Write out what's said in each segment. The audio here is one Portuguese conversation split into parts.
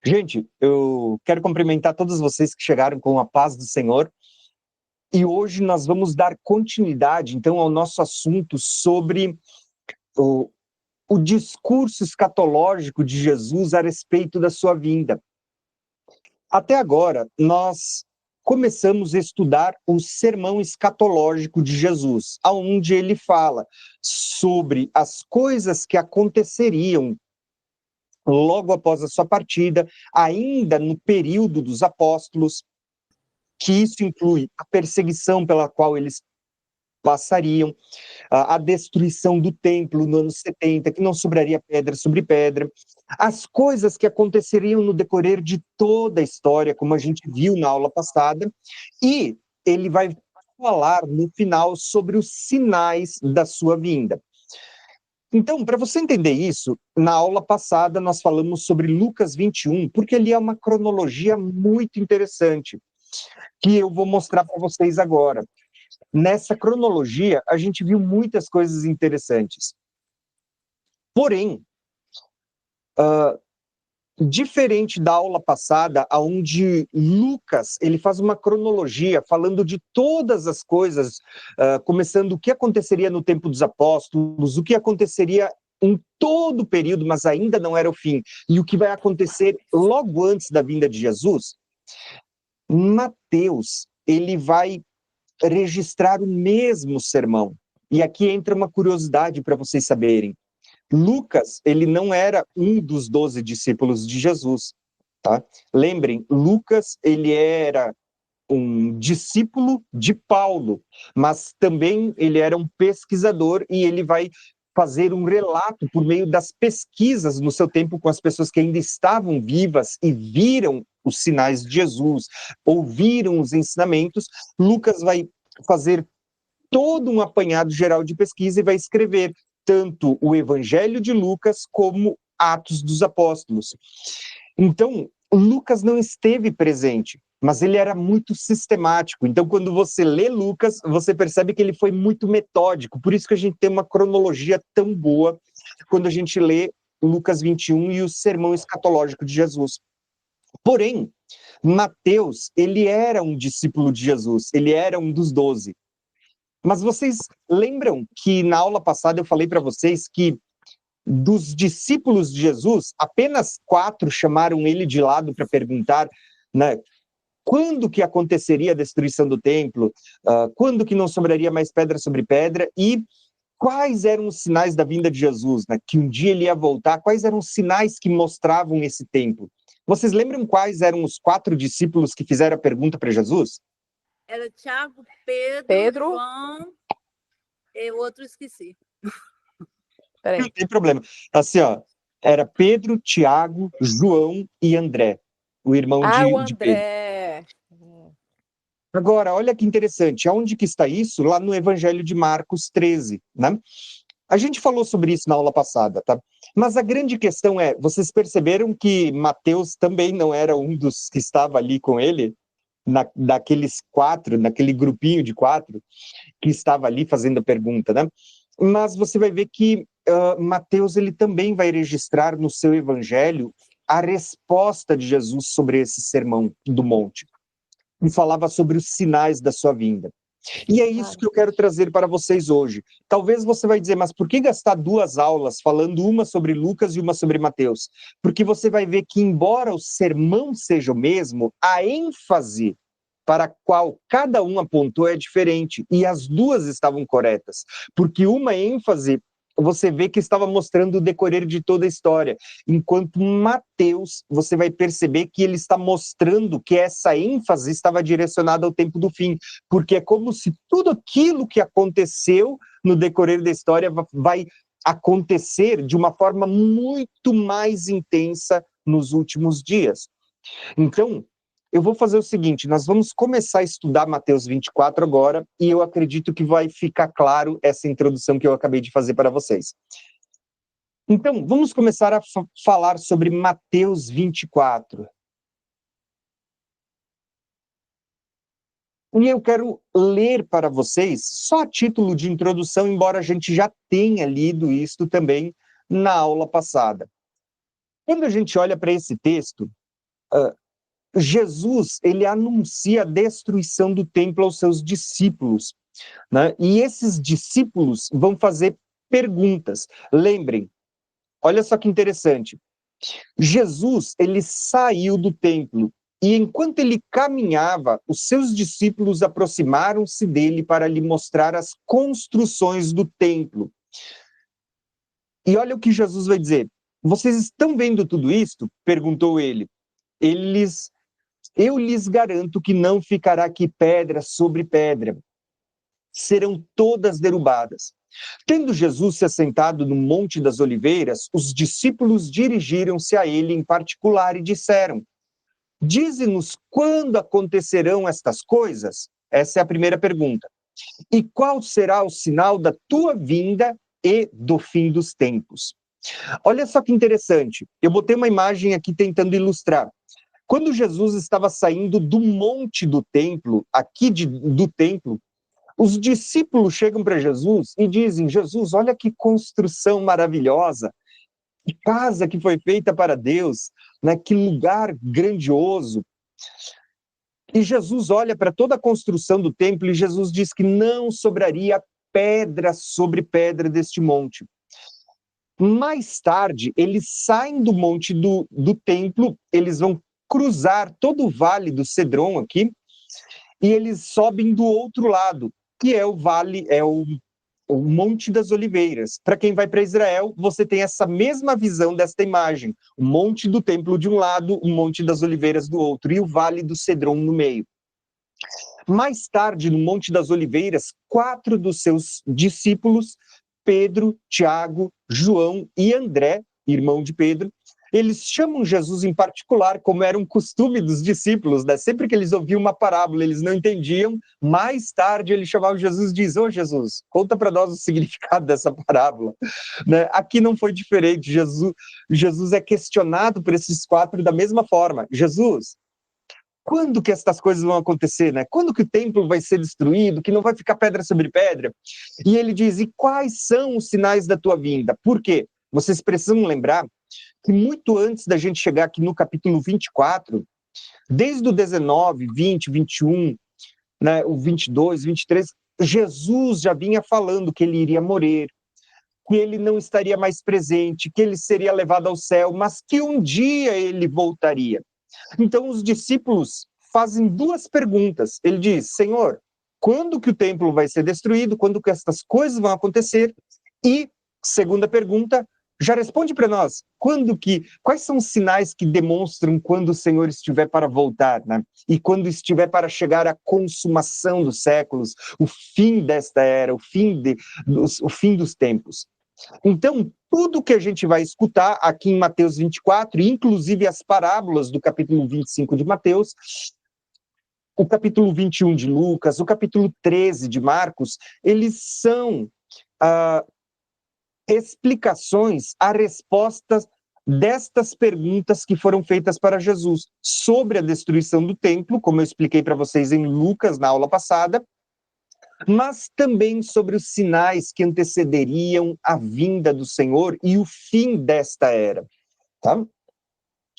Gente, eu quero cumprimentar todos vocês que chegaram com a paz do Senhor. E hoje nós vamos dar continuidade, então, ao nosso assunto sobre o, o discurso escatológico de Jesus a respeito da sua vinda. Até agora, nós começamos a estudar o sermão escatológico de Jesus, onde ele fala sobre as coisas que aconteceriam logo após a sua partida, ainda no período dos apóstolos, que isso inclui a perseguição pela qual eles passariam, a destruição do templo no ano 70, que não sobraria pedra sobre pedra, as coisas que aconteceriam no decorrer de toda a história, como a gente viu na aula passada, e ele vai falar no final sobre os sinais da sua vinda. Então, para você entender isso, na aula passada nós falamos sobre Lucas 21, porque ali é uma cronologia muito interessante, que eu vou mostrar para vocês agora. Nessa cronologia, a gente viu muitas coisas interessantes. Porém, diferente da aula passada, onde Lucas ele faz uma cronologia falando de todas as coisas, começando o que aconteceria no tempo dos apóstolos, o que aconteceria em todo o período, mas ainda não era o fim, e o que vai acontecer logo antes da vinda de Jesus. Mateus, ele vai registrar o mesmo sermão. E aqui entra uma curiosidade para vocês saberem. Lucas, ele não era um dos 12 discípulos de Jesus, tá? Lembrem, Lucas, ele era um discípulo de Paulo, mas também ele era um pesquisador e ele vai fazer um relato por meio das pesquisas no seu tempo com as pessoas que ainda estavam vivas e viram os sinais de Jesus, ouviram os ensinamentos. Lucas vai fazer todo um apanhado geral de pesquisa e vai escrever tanto o Evangelho de Lucas como Atos dos Apóstolos. Então, Lucas não esteve presente, mas ele era muito sistemático. Então, quando você lê Lucas, você percebe que ele foi muito metódico. Por isso que a gente tem uma cronologia tão boa quando a gente lê Lucas 21 e o sermão escatológico de Jesus. Porém, Mateus, ele era um discípulo de Jesus, ele era um dos 12. Mas vocês lembram que na aula passada eu falei para vocês que dos discípulos de Jesus, apenas 4 chamaram ele de lado para perguntar, né, quando que aconteceria a destruição do templo, quando que não sobraria mais pedra sobre pedra, e quais eram os sinais da vinda de Jesus, né, que um dia ele ia voltar, quais eram os sinais que mostravam esse templo. Vocês lembram quais eram os 4 discípulos que fizeram a pergunta para Jesus? Era Tiago, Pedro, João e o outro esqueci. Não tem problema. Assim, ó, era Pedro, Tiago, João e André, o irmão de Pedro. Agora, olha que interessante, aonde que está isso? Lá no Evangelho de Marcos 13, né? A gente falou sobre isso na aula passada, tá? Mas a grande questão é, vocês perceberam que Mateus também não era um dos que estava ali com ele? Daqueles 4, naquele grupinho de 4 que estava ali fazendo a pergunta, né? Mas você vai ver que Mateus ele também vai registrar no seu evangelho a resposta de Jesus sobre esse sermão do monte, e falava sobre os sinais da sua vinda. E é isso que eu quero trazer para vocês hoje. Talvez você vai dizer, mas por que gastar 2 aulas falando uma sobre Lucas e uma sobre Mateus? Porque você vai ver que, embora o sermão seja o mesmo, a ênfase para a qual cada um apontou é diferente, e as 2 estavam corretas, porque uma ênfase você vê que estava mostrando o decorrer de toda a história, enquanto Mateus, você vai perceber que ele está mostrando que essa ênfase estava direcionada ao tempo do fim, porque é como se tudo aquilo que aconteceu no decorrer da história vai acontecer de uma forma muito mais intensa nos últimos dias. Então, eu vou fazer o seguinte, nós vamos começar a estudar Mateus 24 agora, e eu acredito que vai ficar claro essa introdução que eu acabei de fazer para vocês. Então, vamos começar a falar sobre Mateus 24. E eu quero ler para vocês, só a título de introdução, embora a gente já tenha lido isto também na aula passada. Quando a gente olha para esse texto, Jesus, ele anuncia a destruição do templo aos seus discípulos, né? E esses discípulos vão fazer perguntas. Lembrem, olha só que interessante. Jesus, ele saiu do templo e enquanto ele caminhava, os seus discípulos aproximaram-se dele para lhe mostrar as construções do templo. E olha o que Jesus vai dizer. Vocês estão vendo tudo isto? Perguntou ele. Eu lhes garanto que não ficará aqui pedra sobre pedra. Serão todas derrubadas. Tendo Jesus se assentado no Monte das Oliveiras, os discípulos dirigiram-se a ele em particular e disseram: Dize-nos quando acontecerão estas coisas? Essa é a primeira pergunta. E qual será o sinal da tua vinda e do fim dos tempos? Olha só que interessante. Eu botei uma imagem aqui tentando ilustrar. Quando Jesus estava saindo do monte do templo, do templo, os discípulos chegam para Jesus e dizem: Jesus, olha que construção maravilhosa, que casa que foi feita para Deus, né? Que lugar grandioso. E Jesus olha para toda a construção do templo e Jesus diz que não sobraria pedra sobre pedra deste monte. Mais tarde, eles saem do monte do templo, eles vão cruzar todo o vale do Cedron aqui, e eles sobem do outro lado, que é o vale, o Monte das Oliveiras. Para quem vai para Israel, você tem essa mesma visão desta imagem. O Monte do Templo de um lado, o Monte das Oliveiras do outro, e o Vale do Cedron no meio. Mais tarde, no Monte das Oliveiras, 4 dos seus discípulos, Pedro, Tiago, João e André, irmão de Pedro, eles chamam Jesus em particular, como era um costume dos discípulos, né? Sempre que eles ouviam uma parábola, eles não entendiam. Mais tarde, eles chamavam Jesus e diziam: Jesus, conta para nós o significado dessa parábola. Né? Aqui não foi diferente. Jesus é questionado por esses 4 da mesma forma. Jesus, quando que estas coisas vão acontecer? Né? Quando que o templo vai ser destruído, que não vai ficar pedra sobre pedra? E ele diz: e quais são os sinais da tua vinda? Por quê? Vocês precisam lembrar que muito antes da gente chegar aqui no capítulo 24, desde o 19, 20, 21, né, o 22, 23, Jesus já vinha falando que ele iria morrer, que ele não estaria mais presente, que ele seria levado ao céu, mas que um dia ele voltaria. Então os discípulos fazem 2 perguntas. Ele diz: Senhor, quando que o templo vai ser destruído? Quando que estas coisas vão acontecer? E, segunda pergunta, já responde para nós, quais são os sinais que demonstram quando o Senhor estiver para voltar, né? E quando estiver para chegar à consumação dos séculos, o fim desta era, o fim dos tempos. Então, tudo que a gente vai escutar aqui em Mateus 24, inclusive as parábolas do capítulo 25 de Mateus, o capítulo 21 de Lucas, o capítulo 13 de Marcos, eles são explicações a respostas destas perguntas que foram feitas para Jesus sobre a destruição do templo, como eu expliquei para vocês em Lucas na aula passada, mas também sobre os sinais que antecederiam a vinda do Senhor e o fim desta era, tá?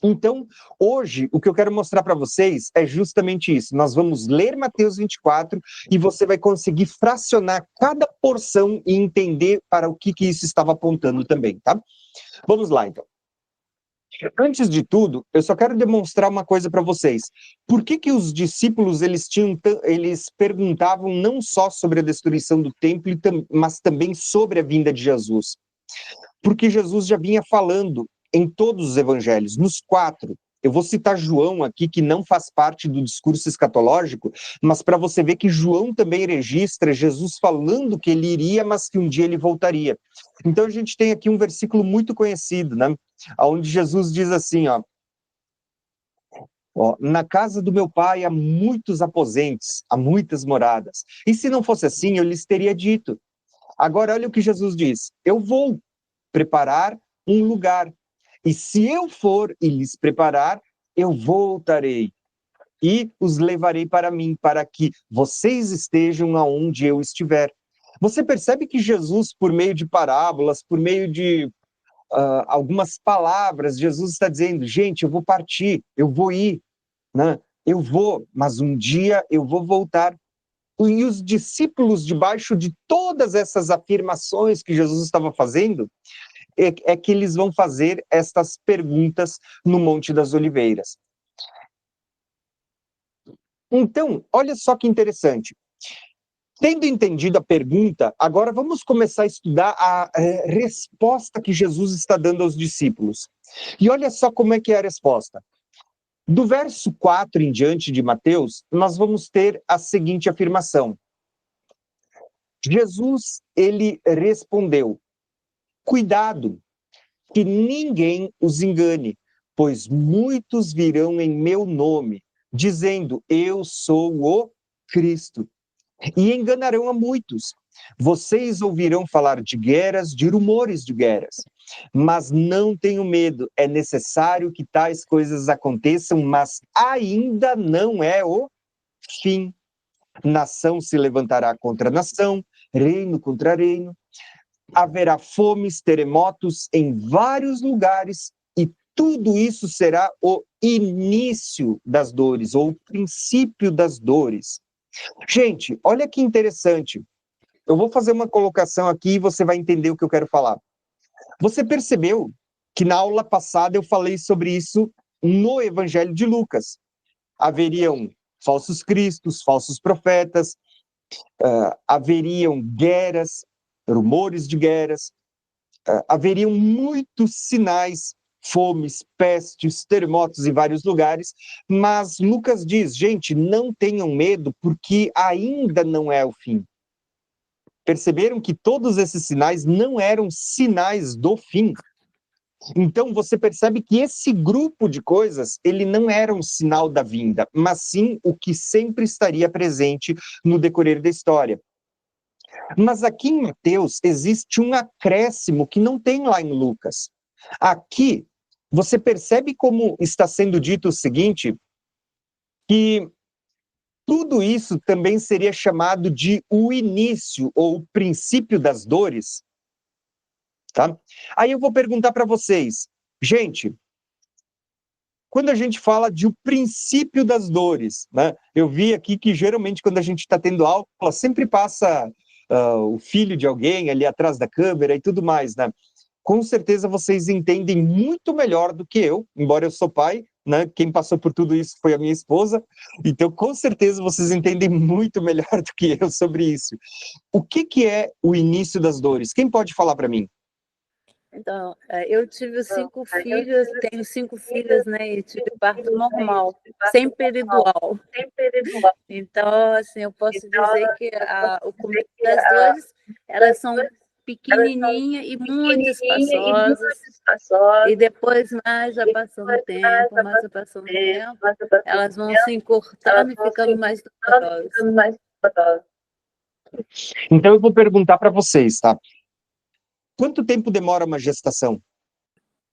Então, hoje, o que eu quero mostrar para vocês é justamente isso. Nós vamos ler Mateus 24 e você vai conseguir fracionar cada porção e entender para o que isso estava apontando também, tá? Vamos lá, então. Antes de tudo, eu só quero demonstrar uma coisa para vocês. Por que os discípulos eles perguntavam não só sobre a destruição do templo, mas também sobre a vinda de Jesus? Porque Jesus já vinha falando em todos os evangelhos, nos 4. Eu vou citar João aqui, que não faz parte do discurso escatológico, mas para você ver que João também registra Jesus falando que ele iria, mas que um dia ele voltaria. Então a gente tem aqui um versículo muito conhecido, né? Onde Jesus diz assim, ó, na casa do meu pai há muitos aposentos, há muitas moradas. E se não fosse assim, eu lhes teria dito. Agora olha o que Jesus diz: eu vou preparar um lugar. E se eu for e lhes preparar, eu voltarei e os levarei para mim, para que vocês estejam aonde eu estiver. Você percebe que Jesus, por meio de parábolas, por meio de algumas palavras. Jesus está dizendo, gente, eu vou partir, eu vou ir, né? Eu vou, mas um dia eu vou voltar. E os discípulos, debaixo de todas essas afirmações que Jesus estava fazendo, é que eles vão fazer estas perguntas no Monte das Oliveiras. Então, olha só que interessante. Tendo entendido a pergunta, agora vamos começar a estudar a resposta que Jesus está dando aos discípulos. E olha só como é que é a resposta. Do verso 4 em diante de Mateus, nós vamos ter a seguinte afirmação. Jesus, ele respondeu, cuidado, que ninguém os engane, pois muitos virão em meu nome, dizendo, eu sou o Cristo, e enganarão a muitos. Vocês ouvirão falar de guerras, de rumores de guerras, mas não tenham medo, é necessário que tais coisas aconteçam, mas ainda não é o fim. Nação se levantará contra nação, reino contra reino, haverá fomes, terremotos em vários lugares, e tudo isso será o início das dores, ou o princípio das dores. Gente, olha que interessante. Eu vou fazer uma colocação aqui e você vai entender o que eu quero falar. Você percebeu que na aula passada eu falei sobre isso no Evangelho de Lucas. Haveriam falsos cristos, falsos profetas, haveriam guerras, rumores de guerras, haveriam muitos sinais, fomes, pestes, terremotos em vários lugares, mas Lucas diz, gente, não tenham medo, porque ainda não é o fim. Perceberam que todos esses sinais não eram sinais do fim. Então, você percebe que esse grupo de coisas, ele não era um sinal da vinda, mas sim o que sempre estaria presente no decorrer da história. Mas aqui em Mateus existe um acréscimo que não tem lá em Lucas. Aqui, você percebe como está sendo dito o seguinte, que tudo isso também seria chamado de o início ou o princípio das dores, tá? Aí eu vou perguntar para vocês, gente, quando a gente fala de o princípio das dores, né? Eu vi aqui que geralmente quando a gente está tendo aula, sempre passa o filho de alguém ali atrás da câmera e tudo mais, né? Com certeza vocês entendem muito melhor do que eu, embora eu sou pai, né? Quem passou por tudo isso foi a minha esposa, então com certeza vocês entendem muito melhor do que eu sobre isso. O que é o início das dores? Quem pode falar para mim? Então, eu tive 5 filhos, tenho 5 filhas, né? E tive parto normal, sem peridual. Então, assim, eu posso dizer que o começo das dores, elas são pequenininha e muito espaçosas, e depois, mais vai passando o tempo, elas vão se encurtando e ficando mais dolorosas. Então eu vou perguntar para vocês, tá? Quanto tempo demora uma gestação?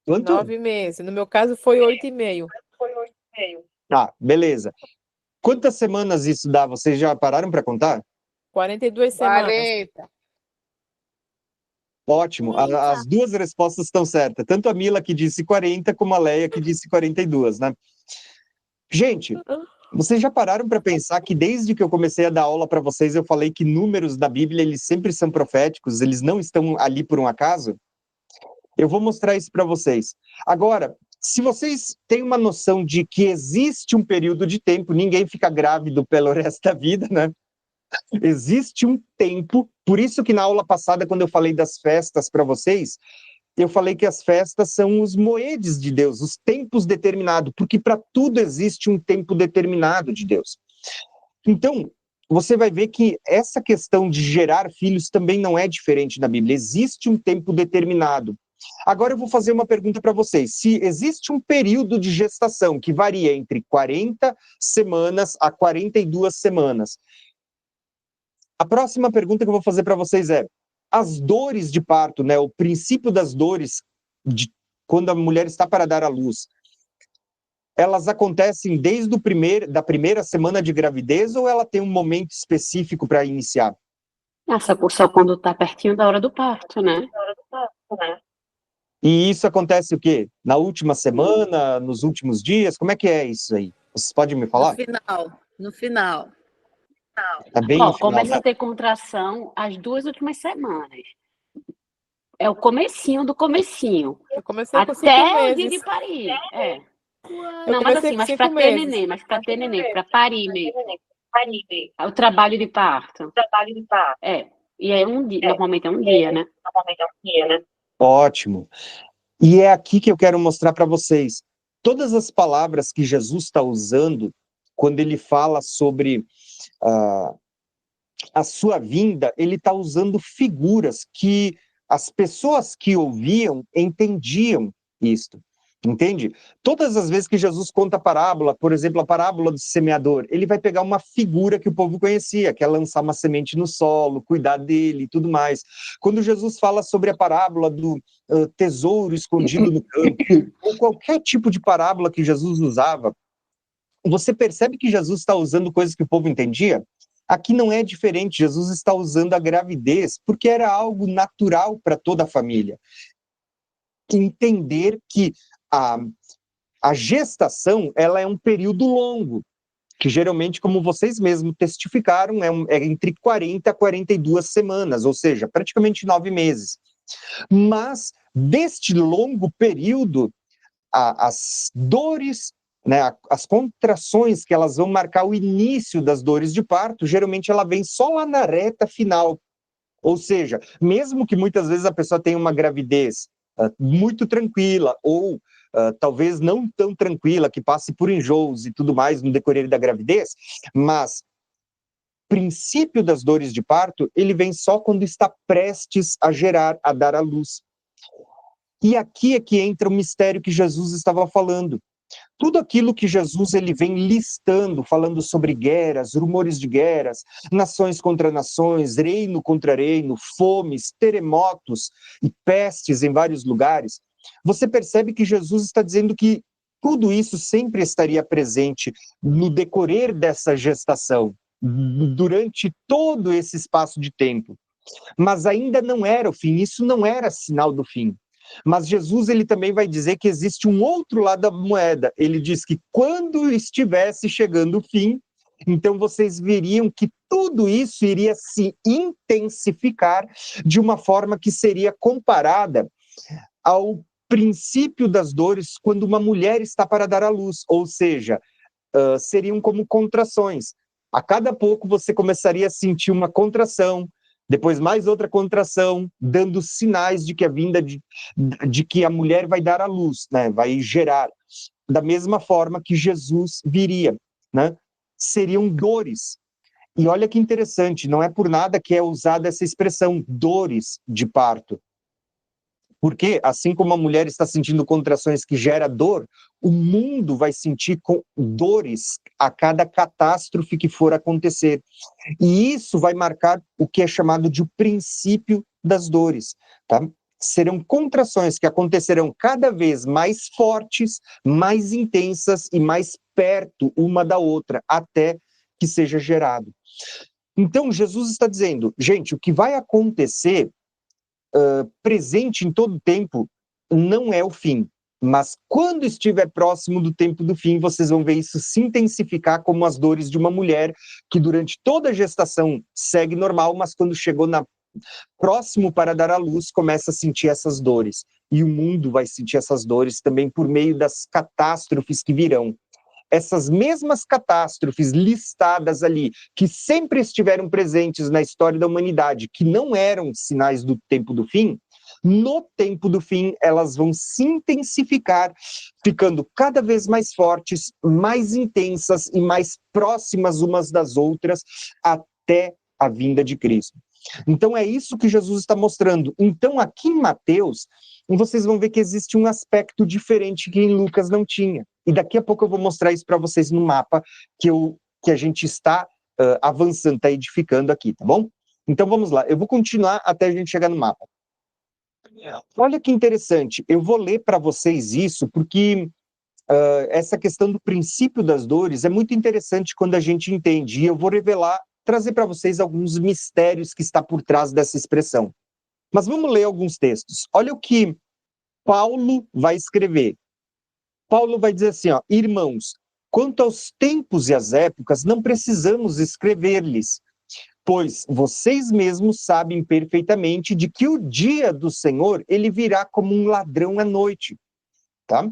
Quanto? 9 meses. No meu caso foi 8,5. Ah, beleza. Quantas semanas isso dá? Vocês já pararam para contar? 42 semanas. 40. Ótimo, as duas respostas estão certas. Tanto a Mila que disse 40, como a Leia que disse 42, né? Gente, vocês já pararam para pensar que desde que eu comecei a dar aula para vocês, eu falei que números da Bíblia, eles sempre são proféticos, eles não estão ali por um acaso? Eu vou mostrar isso para vocês. Agora, se vocês têm uma noção de que existe um período de tempo, ninguém fica grávido pelo resto da vida, né? Existe um tempo, por isso que na aula passada, quando eu falei das festas para vocês, eu falei que as festas são os moedes de Deus, os tempos determinados, porque para tudo existe um tempo determinado de Deus. Então, você vai ver que essa questão de gerar filhos também não é diferente na Bíblia, existe um tempo determinado. Agora eu vou fazer uma pergunta para vocês. Se existe um período de gestação que varia entre 40 semanas a 42 semanas, a próxima pergunta que eu vou fazer para vocês é: as dores de parto, né, o princípio das dores de quando a mulher está para dar à luz, elas acontecem desde da primeira semana de gravidez ou ela tem um momento específico para iniciar? Só quando está pertinho da hora do parto, né? E isso acontece o quê? Na última semana, nos últimos dias? Como é que é isso aí? Vocês podem me No falar? final, no final. Tá bem no final, Começa né? a ter contração as 2 últimas semanas. É o comecinho do comecinho. Eu comecei com 5 Até o dia de meses. parir. Eu Não, mas comecei assim, com mas 5 para ter meses. neném, para parir mesmo. O trabalho de parto. E é um dia, normalmente é um dia, né? Ótimo. E é aqui que eu quero mostrar para vocês. Todas as palavras que Jesus está usando, quando ele fala sobre a sua vinda, ele está usando figuras que as pessoas que ouviam entendiam isto. Entende? Todas as vezes que Jesus conta a parábola, por exemplo, a parábola do semeador, ele vai pegar uma figura que o povo conhecia, que é lançar uma semente no solo, cuidar dele e tudo mais. Quando Jesus fala sobre a parábola do tesouro escondido no campo, ou qualquer tipo de parábola que Jesus usava, você percebe que Jesus está usando coisas que o povo entendia? Aqui não é diferente, Jesus está usando a gravidez, porque era algo natural para toda a família. Entender que a gestação, ela é um período longo, que geralmente, como vocês mesmos testificaram, é entre 40 a 42 semanas, ou seja, praticamente 9 meses. Mas, deste longo período, as dores, né, as contrações que elas vão marcar o início das dores de parto, geralmente ela vem só lá na reta final. Ou seja, mesmo que muitas vezes a pessoa tenha uma gravidez muito tranquila, ou talvez não tão tranquila, que passe por enjoos e tudo mais no decorrer da gravidez, mas o princípio das dores de parto, ele vem só quando está prestes a gerar, a dar à luz. E aqui é que entra o mistério que Jesus estava falando. Tudo aquilo que Jesus ele vem listando, falando sobre guerras, rumores de guerras, nações contra nações, reino contra reino, fomes, terremotos e pestes em vários lugares, você percebe que Jesus está dizendo que tudo isso sempre estaria presente no decorrer dessa gestação, durante todo esse espaço de tempo. Mas ainda não era o fim, isso não era sinal do fim. Mas Jesus ele também vai dizer que existe um outro lado da moeda. Ele diz que quando estivesse chegando o fim, então vocês veriam que tudo isso iria se intensificar de uma forma que seria comparada ao princípio das dores quando uma mulher está para dar à luz, ou seja, seriam como contrações. A cada pouco você começaria a sentir uma contração, depois mais outra contração, dando sinais de que a vinda de que a mulher vai dar à luz, né? Vai gerar. Da mesma forma que Jesus viria, né? Seriam dores. E olha que interessante, não é por nada que é usada essa expressão, dores de parto. Porque, assim como a mulher está sentindo contrações que gera dor, o mundo vai sentir dores a cada catástrofe que for acontecer. E isso vai marcar o que é chamado de o princípio das dores. Tá? Serão contrações que acontecerão cada vez mais fortes, mais intensas e mais perto uma da outra, até que seja gerado. Então, Jesus está dizendo, gente, o que vai acontecer presente em todo o tempo não é o fim, mas quando estiver próximo do tempo do fim, vocês vão ver isso se intensificar como as dores de uma mulher que durante toda a gestação segue normal, mas quando chegou próximo para dar à luz, começa a sentir essas dores. E o mundo vai sentir essas dores também por meio das catástrofes que virão. Essas mesmas catástrofes listadas ali, que sempre estiveram presentes na história da humanidade, que não eram sinais do tempo do fim, no tempo do fim elas vão se intensificar, ficando cada vez mais fortes, mais intensas e mais próximas umas das outras, até a vinda de Cristo. Então é isso que Jesus está mostrando. Então aqui em Mateus, vocês vão ver que existe um aspecto diferente que em Lucas não tinha. E daqui a pouco eu vou mostrar isso para vocês no mapa que a gente está avançando, está edificando aqui, tá bom? Então vamos lá, eu vou continuar até a gente chegar no mapa. Olha que interessante, eu vou ler para vocês isso porque essa questão do princípio das dores é muito interessante quando a gente entende, e eu vou trazer para vocês alguns mistérios que está por trás dessa expressão. Mas vamos ler alguns textos. Olha o que Paulo vai escrever. Paulo vai dizer assim, ó, irmãos, quanto aos tempos e às épocas, não precisamos escrever-lhes, pois vocês mesmos sabem perfeitamente de que o dia do Senhor, ele virá como um ladrão à noite, tá?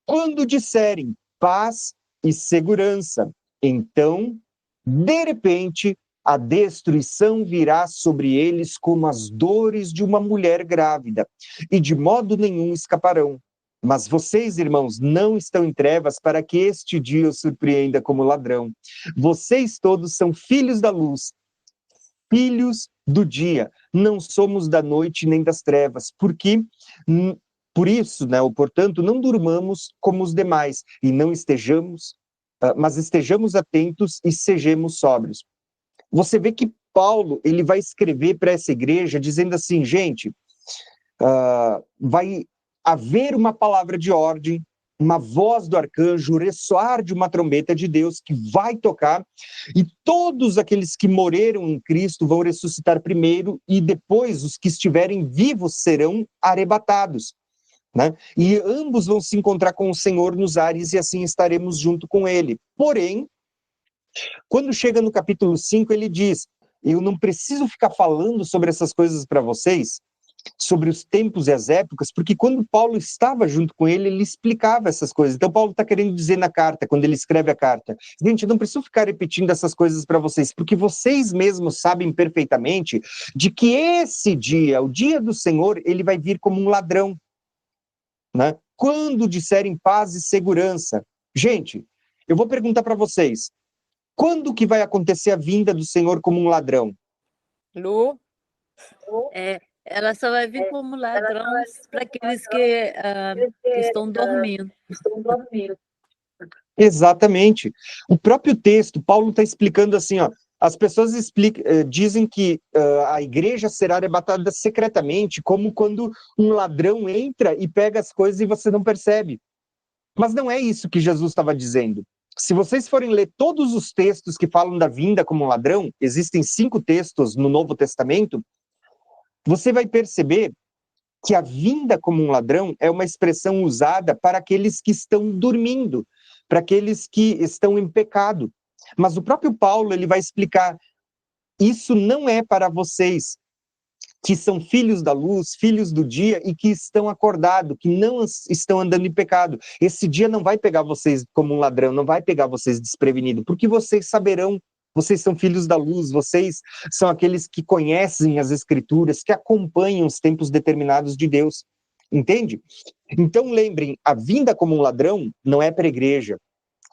Quando disserem paz e segurança, então, de repente, a destruição virá sobre eles como as dores de uma mulher grávida, e de modo nenhum escaparão. Mas vocês, irmãos, não estão em trevas para que este dia os surpreenda como ladrão. Vocês todos são filhos da luz, filhos do dia. Não somos da noite nem das trevas, porque por isso, né, ou portanto, não durmamos como os demais e não estejamos, mas estejamos atentos e sejamos sóbrios. Você vê que Paulo, ele vai escrever para essa igreja dizendo assim, gente, vai haver uma palavra de ordem, uma voz do arcanjo, o ressoar de uma trombeta de Deus que vai tocar, e todos aqueles que morreram em Cristo vão ressuscitar primeiro, e depois os que estiverem vivos serão arrebatados, né? E ambos vão se encontrar com o Senhor nos ares, e assim estaremos junto com ele. Porém, quando chega no capítulo 5, ele diz, eu não preciso ficar falando sobre essas coisas para vocês, sobre os tempos e as épocas, porque quando Paulo estava junto com ele, ele explicava essas coisas. Então Paulo está querendo dizer na carta, quando ele escreve a carta, gente, eu não preciso ficar repetindo essas coisas para vocês, porque vocês mesmos sabem perfeitamente de que esse dia, o dia do Senhor, ele vai vir como um ladrão, né? Quando disserem paz e segurança. Gente, eu vou perguntar para vocês, quando que vai acontecer a vinda do Senhor como um ladrão? Lu, Ela só vai vir como ladrões para aqueles que estão dormindo. Exatamente. O próprio texto, Paulo está explicando assim, ó, as pessoas dizem que a igreja será arrebatada secretamente, como quando um ladrão entra e pega as coisas e você não percebe. Mas não é isso que Jesus estava dizendo. Se vocês forem ler todos os textos que falam da vinda como um ladrão, existem 5 textos no Novo Testamento, você vai perceber que a vinda como um ladrão é uma expressão usada para aqueles que estão dormindo, para aqueles que estão em pecado. Mas o próprio Paulo, ele vai explicar, isso não é para vocês que são filhos da luz, filhos do dia e que estão acordados, que não estão andando em pecado. Esse dia não vai pegar vocês como um ladrão, não vai pegar vocês desprevenidos, porque vocês saberão, vocês são filhos da luz, vocês são aqueles que conhecem as Escrituras, que acompanham os tempos determinados de Deus. Entende? Então lembrem, a vinda como um ladrão não é para a igreja.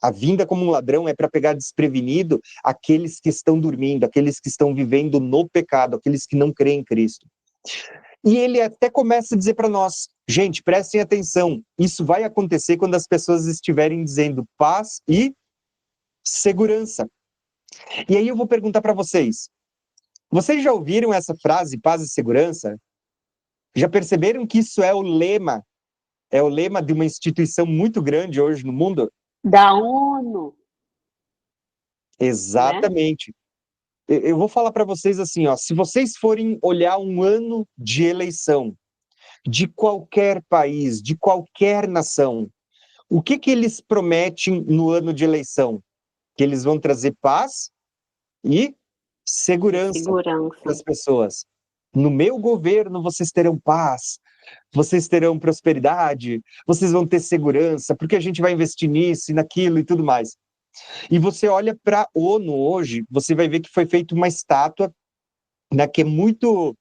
A vinda como um ladrão é para pegar desprevenido aqueles que estão dormindo, aqueles que estão vivendo no pecado, aqueles que não creem em Cristo. E ele até começa a dizer para nós, gente, prestem atenção, isso vai acontecer quando as pessoas estiverem dizendo paz e segurança. E aí eu vou perguntar para vocês já ouviram essa frase, paz e segurança? Já perceberam que isso é o lema de uma instituição muito grande hoje no mundo? Da ONU. Exatamente. Né? Eu vou falar para vocês assim, ó, se vocês forem olhar um ano de eleição de qualquer país, de qualquer nação, o que eles prometem no ano de eleição? Que eles vão trazer paz e segurança para as pessoas. No meu governo vocês terão paz, vocês terão prosperidade, vocês vão ter segurança, porque a gente vai investir nisso e naquilo e tudo mais. E você olha para a ONU hoje, você vai ver que foi feita uma estátua, né, que é muito,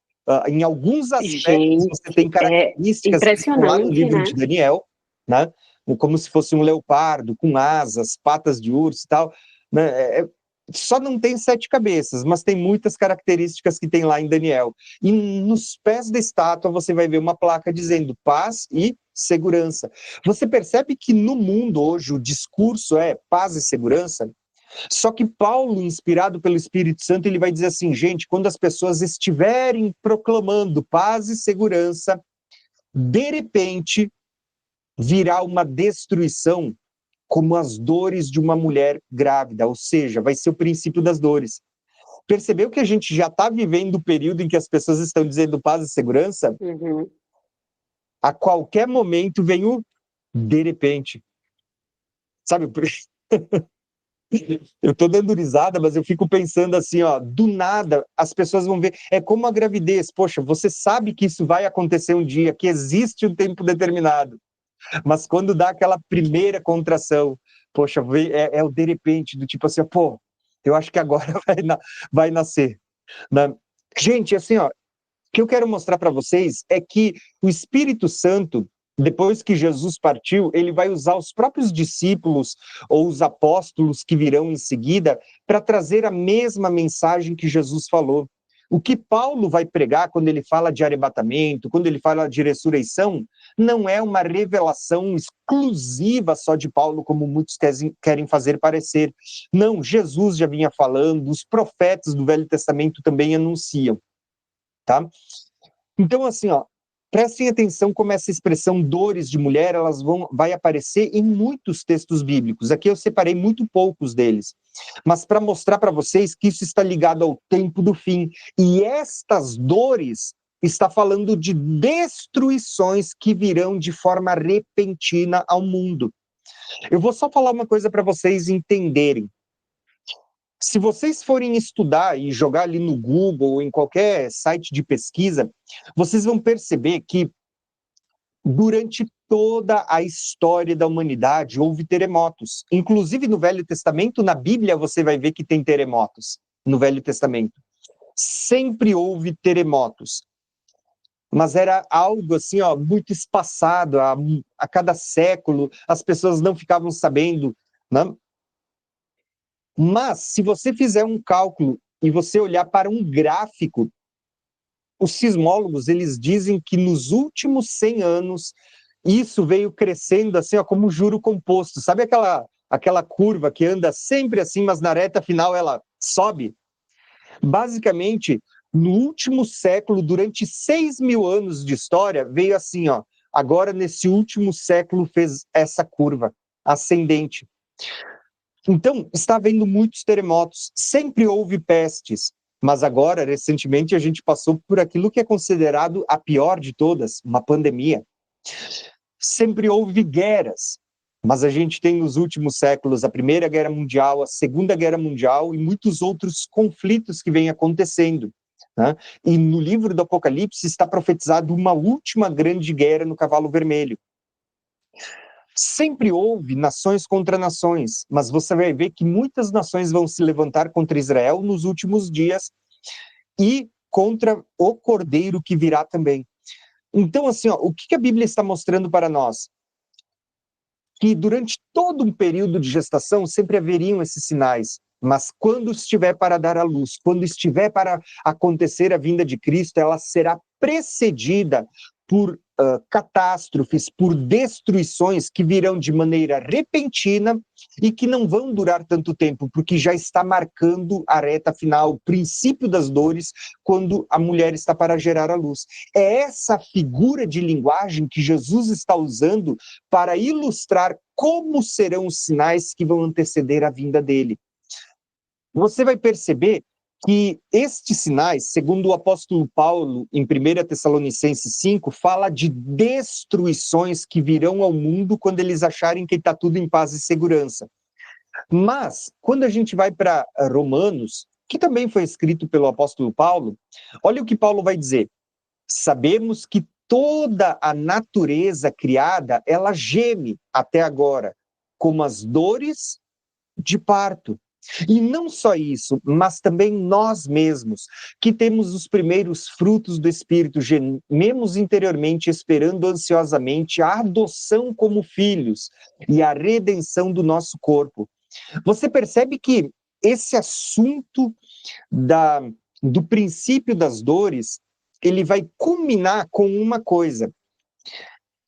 em alguns aspectos, você tem características lá no livro, né, de Daniel, né, como se fosse um leopardo, com asas, patas de urso e tal, né, só não tem 7 cabeças, mas tem muitas características que tem lá em Daniel. E nos pés da estátua você vai ver uma placa dizendo paz e segurança. Você percebe que no mundo hoje o discurso é paz e segurança? Só que Paulo, inspirado pelo Espírito Santo, ele vai dizer assim, gente, quando as pessoas estiverem proclamando paz e segurança, de repente virá uma destruição como as dores de uma mulher grávida, ou seja, vai ser o princípio das dores. Percebeu que a gente já está vivendo o período em que as pessoas estão dizendo paz e segurança? Uhum. A qualquer momento vem o de repente. Sabe? Eu tô dando risada, mas eu fico pensando assim, ó, do nada as pessoas vão ver. É como a gravidez. Poxa, você sabe que isso vai acontecer um dia, que existe um tempo determinado. Mas quando dá aquela primeira contração, poxa, é o de repente, do tipo assim, pô, eu acho que agora vai nascer. Né? Gente, assim, ó, o que eu quero mostrar para vocês é que o Espírito Santo, depois que Jesus partiu, ele vai usar os próprios discípulos ou os apóstolos que virão em seguida para trazer a mesma mensagem que Jesus falou. O que Paulo vai pregar quando ele fala de arrebatamento, quando ele fala de ressurreição, não é uma revelação exclusiva só de Paulo, como muitos querem fazer parecer. Não, Jesus já vinha falando, os profetas do Velho Testamento também anunciam. Tá? Então, assim, ó, prestem atenção como essa expressão dores de mulher, vai aparecer em muitos textos bíblicos. Aqui eu separei muito poucos deles, mas para mostrar para vocês que isso está ligado ao tempo do fim. E estas dores está falando de destruições que virão de forma repentina ao mundo. Eu vou só falar uma coisa para vocês entenderem. Se vocês forem estudar e jogar ali no Google ou em qualquer site de pesquisa, vocês vão perceber que durante toda a história da humanidade houve terremotos. Inclusive no Velho Testamento, na Bíblia, você vai ver que tem terremotos no Velho Testamento. Sempre houve terremotos. Mas era algo assim, ó, muito espaçado, a cada século, as pessoas não ficavam sabendo, né? Mas, se você fizer um cálculo e você olhar para um gráfico, os sismólogos, eles dizem que nos últimos 100 anos, isso veio crescendo assim, ó, como juro composto. Sabe aquela curva que anda sempre assim, mas na reta final ela sobe? Basicamente, no último século, durante 6.000 anos de história, veio assim, ó. Agora, nesse último século, fez essa curva ascendente. Então, está havendo muitos terremotos, sempre houve pestes, mas agora, recentemente, a gente passou por aquilo que é considerado a pior de todas, uma pandemia. Sempre houve guerras, mas a gente tem nos últimos séculos a Primeira Guerra Mundial, a Segunda Guerra Mundial e muitos outros conflitos que vêm acontecendo. Né? E no livro do Apocalipse está profetizado uma última grande guerra no Cavalo Vermelho. Sempre houve nações contra nações, mas você vai ver que muitas nações vão se levantar contra Israel nos últimos dias e contra o Cordeiro que virá também. Então, assim, ó, o que a Bíblia está mostrando para nós? Que durante todo um período de gestação sempre haveriam esses sinais, mas quando estiver para dar à luz, quando estiver para acontecer a vinda de Cristo, ela será precedida por catástrofes, por destruições que virão de maneira repentina e que não vão durar tanto tempo, porque já está marcando a reta final, o princípio das dores, quando a mulher está para gerar a luz. É essa figura de linguagem que Jesus está usando para ilustrar como serão os sinais que vão anteceder a vinda dele. Você vai perceber que estes sinais, segundo o apóstolo Paulo, em 1 Tessalonicenses 5, fala de destruições que virão ao mundo quando eles acharem que está tudo em paz e segurança. Mas, quando a gente vai para Romanos, que também foi escrito pelo apóstolo Paulo, olha o que Paulo vai dizer. Sabemos que toda a natureza criada, ela geme até agora, como as dores de parto. E não só isso, mas também nós mesmos, que temos os primeiros frutos do Espírito, gememos interiormente, esperando ansiosamente a adoção como filhos e a redenção do nosso corpo. Você percebe que esse assunto do princípio das dores, ele vai culminar com uma coisa.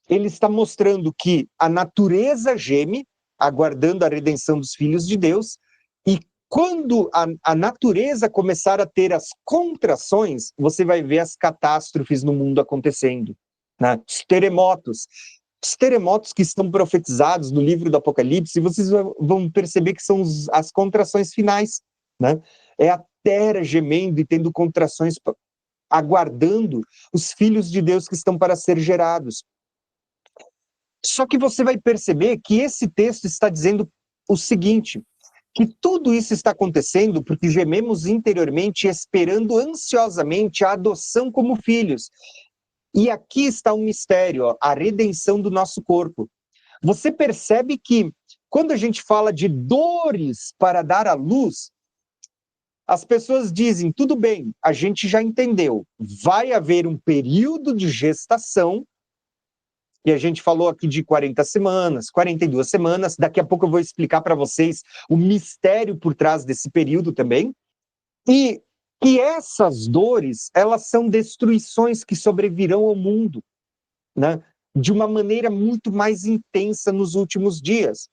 Ele está mostrando que a natureza geme, aguardando a redenção dos filhos de Deus, e quando a natureza começar a ter as contrações, você vai ver as catástrofes no mundo acontecendo. Né? Os terremotos que estão profetizados no livro do Apocalipse, vocês vão perceber que são as contrações finais. Né? É a terra gemendo e tendo contrações, aguardando os filhos de Deus que estão para ser gerados. Só que você vai perceber que esse texto está dizendo o seguinte, que tudo isso está acontecendo porque gememos interiormente, esperando ansiosamente a adoção como filhos. E aqui está um mistério, ó, a redenção do nosso corpo. Você percebe que quando a gente fala de dores para dar à luz, as pessoas dizem, tudo bem, a gente já entendeu, vai haver um período de gestação, e a gente falou aqui de 40 semanas, 42 semanas, daqui a pouco eu vou explicar para vocês o mistério por trás desse período também, e que essas dores, elas são destruições que sobrevirão ao mundo, né? De uma maneira muito mais intensa nos últimos dias.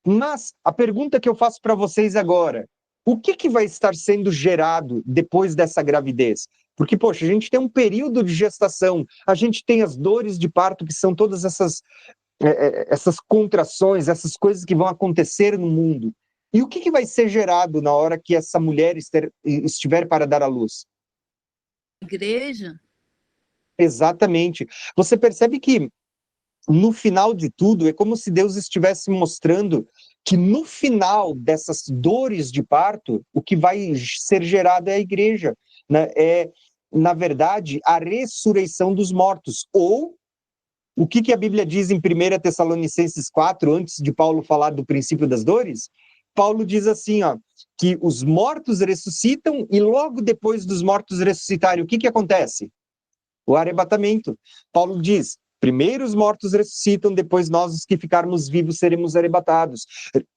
Mas a pergunta que eu faço para vocês agora, o que vai estar sendo gerado depois dessa gravidez? Porque, poxa, a gente tem um período de gestação, a gente tem as dores de parto, que são todas essas contrações, essas coisas que vão acontecer no mundo. E o que vai ser gerado na hora que essa mulher estiver para dar à luz? Igreja? Exatamente. Você percebe que, no final de tudo, é como se Deus estivesse mostrando que no final dessas dores de parto, o que vai ser gerado é a igreja, né? É, na verdade, a ressurreição dos mortos. Ou, o que a Bíblia diz em 1 Tessalonicenses 4, antes de Paulo falar do princípio das dores? Paulo diz assim, ó, que os mortos ressuscitam e logo depois dos mortos ressuscitarem, o que acontece? O arrebatamento. Paulo diz, primeiro os mortos ressuscitam, depois nós, os que ficarmos vivos, seremos arrebatados.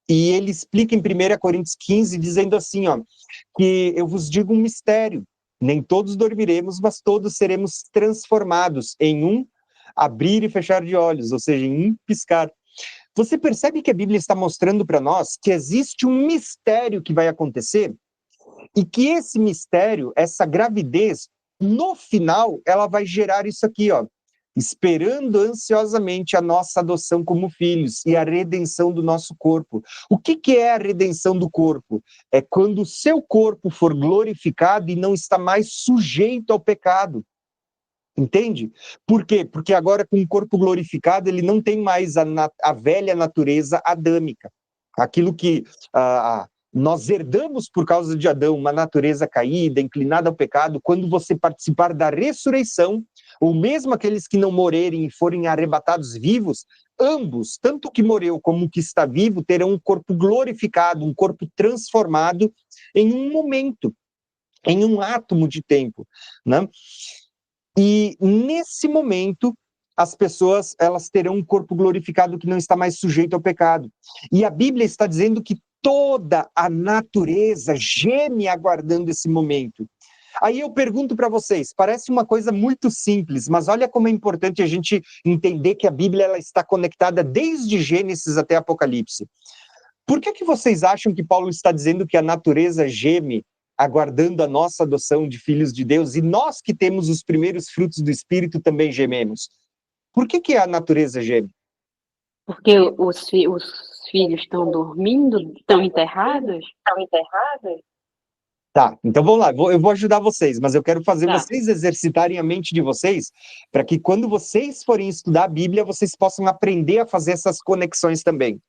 E ele explica em 1 Coríntios 15, dizendo assim, ó, que eu vos digo um mistério, nem todos dormiremos, mas todos seremos transformados em um abrir e fechar de olhos, ou seja, em um piscar. Você percebe que a Bíblia está mostrando para nós que existe um mistério que vai acontecer e que esse mistério, essa gravidez, no final, ela vai gerar isso aqui, ó, esperando ansiosamente a nossa adoção como filhos e a redenção do nosso corpo. O que é a redenção do corpo? É quando o seu corpo for glorificado e não está mais sujeito ao pecado. Entende? Por quê? Porque agora, com o corpo glorificado, ele não tem mais a velha natureza adâmica. Aquilo que nós herdamos por causa de Adão, uma natureza caída, inclinada ao pecado. Quando você participar da ressurreição, ou mesmo aqueles que não morrerem e forem arrebatados vivos, ambos, tanto o que morreu como o que está vivo, terão um corpo glorificado, um corpo transformado em um momento, em um átomo de tempo, né? E nesse momento, as pessoas, elas terão um corpo glorificado que não está mais sujeito ao pecado. E a Bíblia está dizendo que toda a natureza geme aguardando esse momento. Aí eu pergunto para vocês, parece uma coisa muito simples, mas olha como é importante a gente entender que a Bíblia ela está conectada desde Gênesis até Apocalipse. Por que vocês acham que Paulo está dizendo que a natureza geme aguardando a nossa adoção de filhos de Deus, e nós que temos os primeiros frutos do Espírito também gememos? Por que a natureza geme? Porque os filhos estão dormindo, estão enterrados? Tá, então vamos lá, eu vou ajudar vocês, mas eu quero fazer Tá. vocês exercitarem a mente de vocês, para que quando vocês forem estudar a Bíblia, vocês possam aprender a fazer essas conexões também.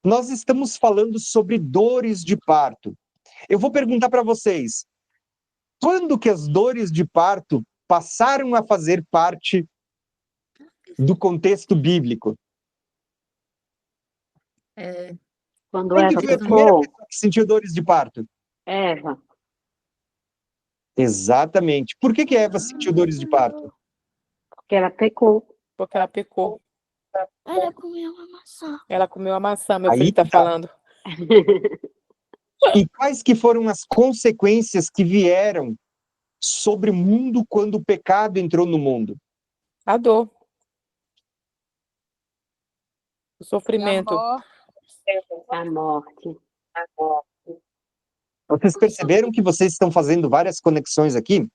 Nós estamos falando sobre dores de parto. Eu vou perguntar para vocês, quando que as dores de parto passaram a fazer parte do contexto bíblico? Quando Quem que Eva foi a primeira pecou, pessoa que sentiu dores de parto? Eva, Exatamente. Por que Eva sentiu dores de parto? porque ela pecou. Porque ela pecou. Ela comeu uma maçã. Ela comeu a maçã, meu Aí filho tá tá. falando. E quais que foram as consequências que vieram sobre o mundo quando o pecado entrou no mundo? A dor. O sofrimento. A morte. Vocês perceberam que vocês estão fazendo várias conexões aqui?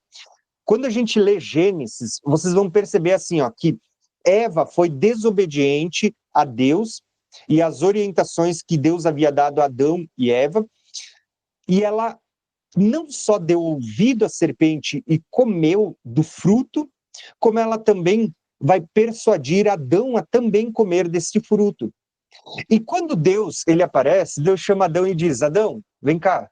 Quando a gente lê Gênesis, vocês vão perceber assim, ó, que Eva foi desobediente a Deus e às orientações que Deus havia dado a Adão e Eva, e ela não só deu ouvido à serpente e comeu do fruto, como ela também vai persuadir Adão a também comer deste fruto. E quando Deus ele aparece, Deus chama Adão e diz: Adão, vem cá,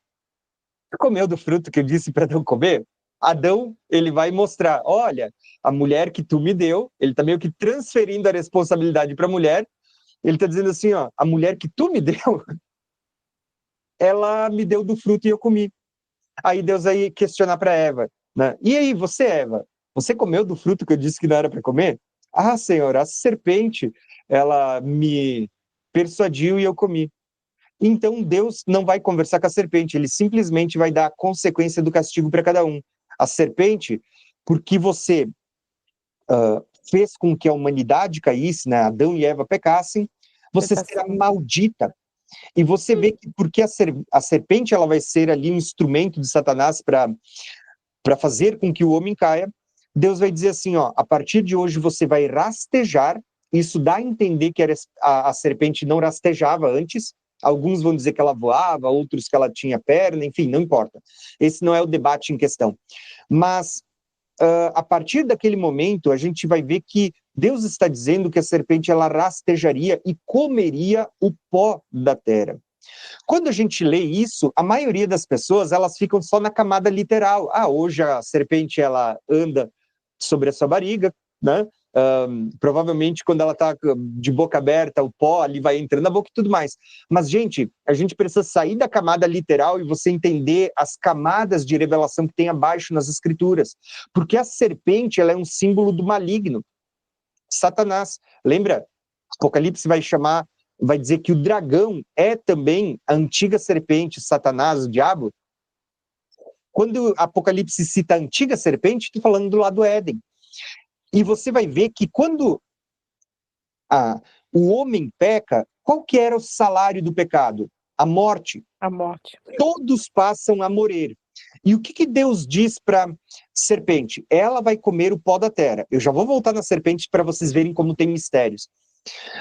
você comeu do fruto que eu disse para Adão comer? Adão, ele vai mostrar, olha, a mulher que tu me deu, ele está meio que transferindo a responsabilidade para a mulher, ele está dizendo assim, ó, a mulher que tu me deu, ela me deu do fruto e eu comi. Aí Deus vai questionar para Eva, né? E aí, você, Eva, você comeu do fruto que eu disse que não era para comer? Ah, Senhor, a serpente, ela me persuadiu e eu comi. Então Deus não vai conversar com a serpente, ele simplesmente vai dar a consequência do castigo para cada um. A serpente, porque você fez com que a humanidade caísse, né? Adão e Eva pecassem, você será maldita. E você vê que porque a serpente ela vai ser ali um instrumento de Satanás para fazer com que o homem caia, Deus vai dizer assim, ó, a partir de hoje você vai rastejar. Isso dá a entender que a serpente não rastejava antes. Alguns vão dizer que ela voava, outros que ela tinha perna, enfim, não importa. Esse não é o debate em questão. Mas, a partir daquele momento, a gente vai ver que Deus está dizendo que a serpente ela rastejaria e comeria o pó da terra. Quando a gente lê isso, a maioria das pessoas elas ficam só na camada literal. Ah, hoje a serpente ela anda sobre a sua barriga, né? Provavelmente quando ela está de boca aberta, o pó ali vai entrando na boca e tudo mais. Mas, gente, a gente precisa sair da camada literal e você entender as camadas de revelação que tem abaixo nas escrituras. Porque a serpente ela é um símbolo do maligno. Satanás. Lembra? Apocalipse vai dizer que o dragão é também a antiga serpente, Satanás, o diabo. Quando Apocalipse cita a antiga serpente, estou falando do lado do Éden. E você vai ver que quando o homem peca, qual que era o salário do pecado? A morte. A morte. Todos passam a morrer. E o que Deus diz para serpente? Ela vai comer o pó da terra. Eu já vou voltar na serpente para vocês verem como tem mistérios.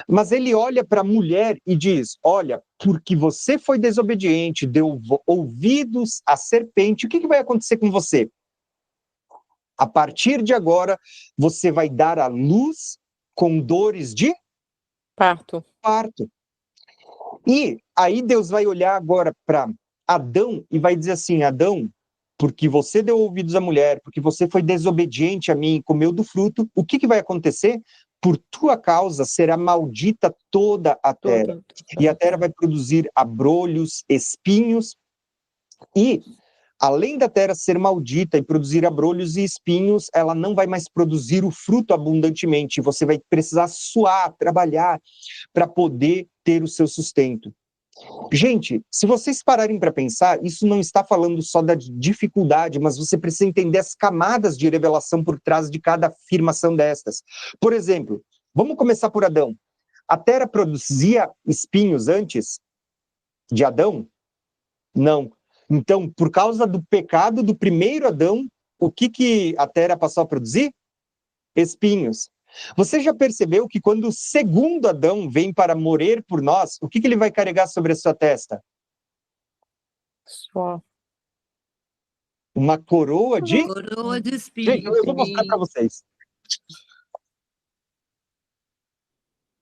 Mas ele olha para a mulher e diz, olha, porque você foi desobediente, deu ouvidos à serpente, o que vai acontecer com você? A partir de agora, você vai dar à luz com dores de Parto. E aí Deus vai olhar agora para Adão e vai dizer assim, Adão, porque você deu ouvidos à mulher, porque você foi desobediente a mim e comeu do fruto, o que vai acontecer? Por tua causa será maldita toda a terra. E a terra vai produzir abrolhos, espinhos e... Além da terra ser maldita e produzir abrolhos e espinhos, ela não vai mais produzir o fruto abundantemente. Você vai precisar suar, trabalhar para poder ter o seu sustento. Gente, se vocês pararem para pensar, isso não está falando só da dificuldade, mas você precisa entender as camadas de revelação por trás de cada afirmação destas. Por exemplo, vamos começar por Adão. A terra produzia espinhos antes de Adão? Não. Então, por causa do pecado do primeiro Adão, o que a terra passou a produzir? Espinhos. Você já percebeu que quando o segundo Adão vem para morrer por nós, o que ele vai carregar sobre a sua testa? Só. Uma coroa de... Coroa de espinhos. Gente, eu vou mostrar para vocês.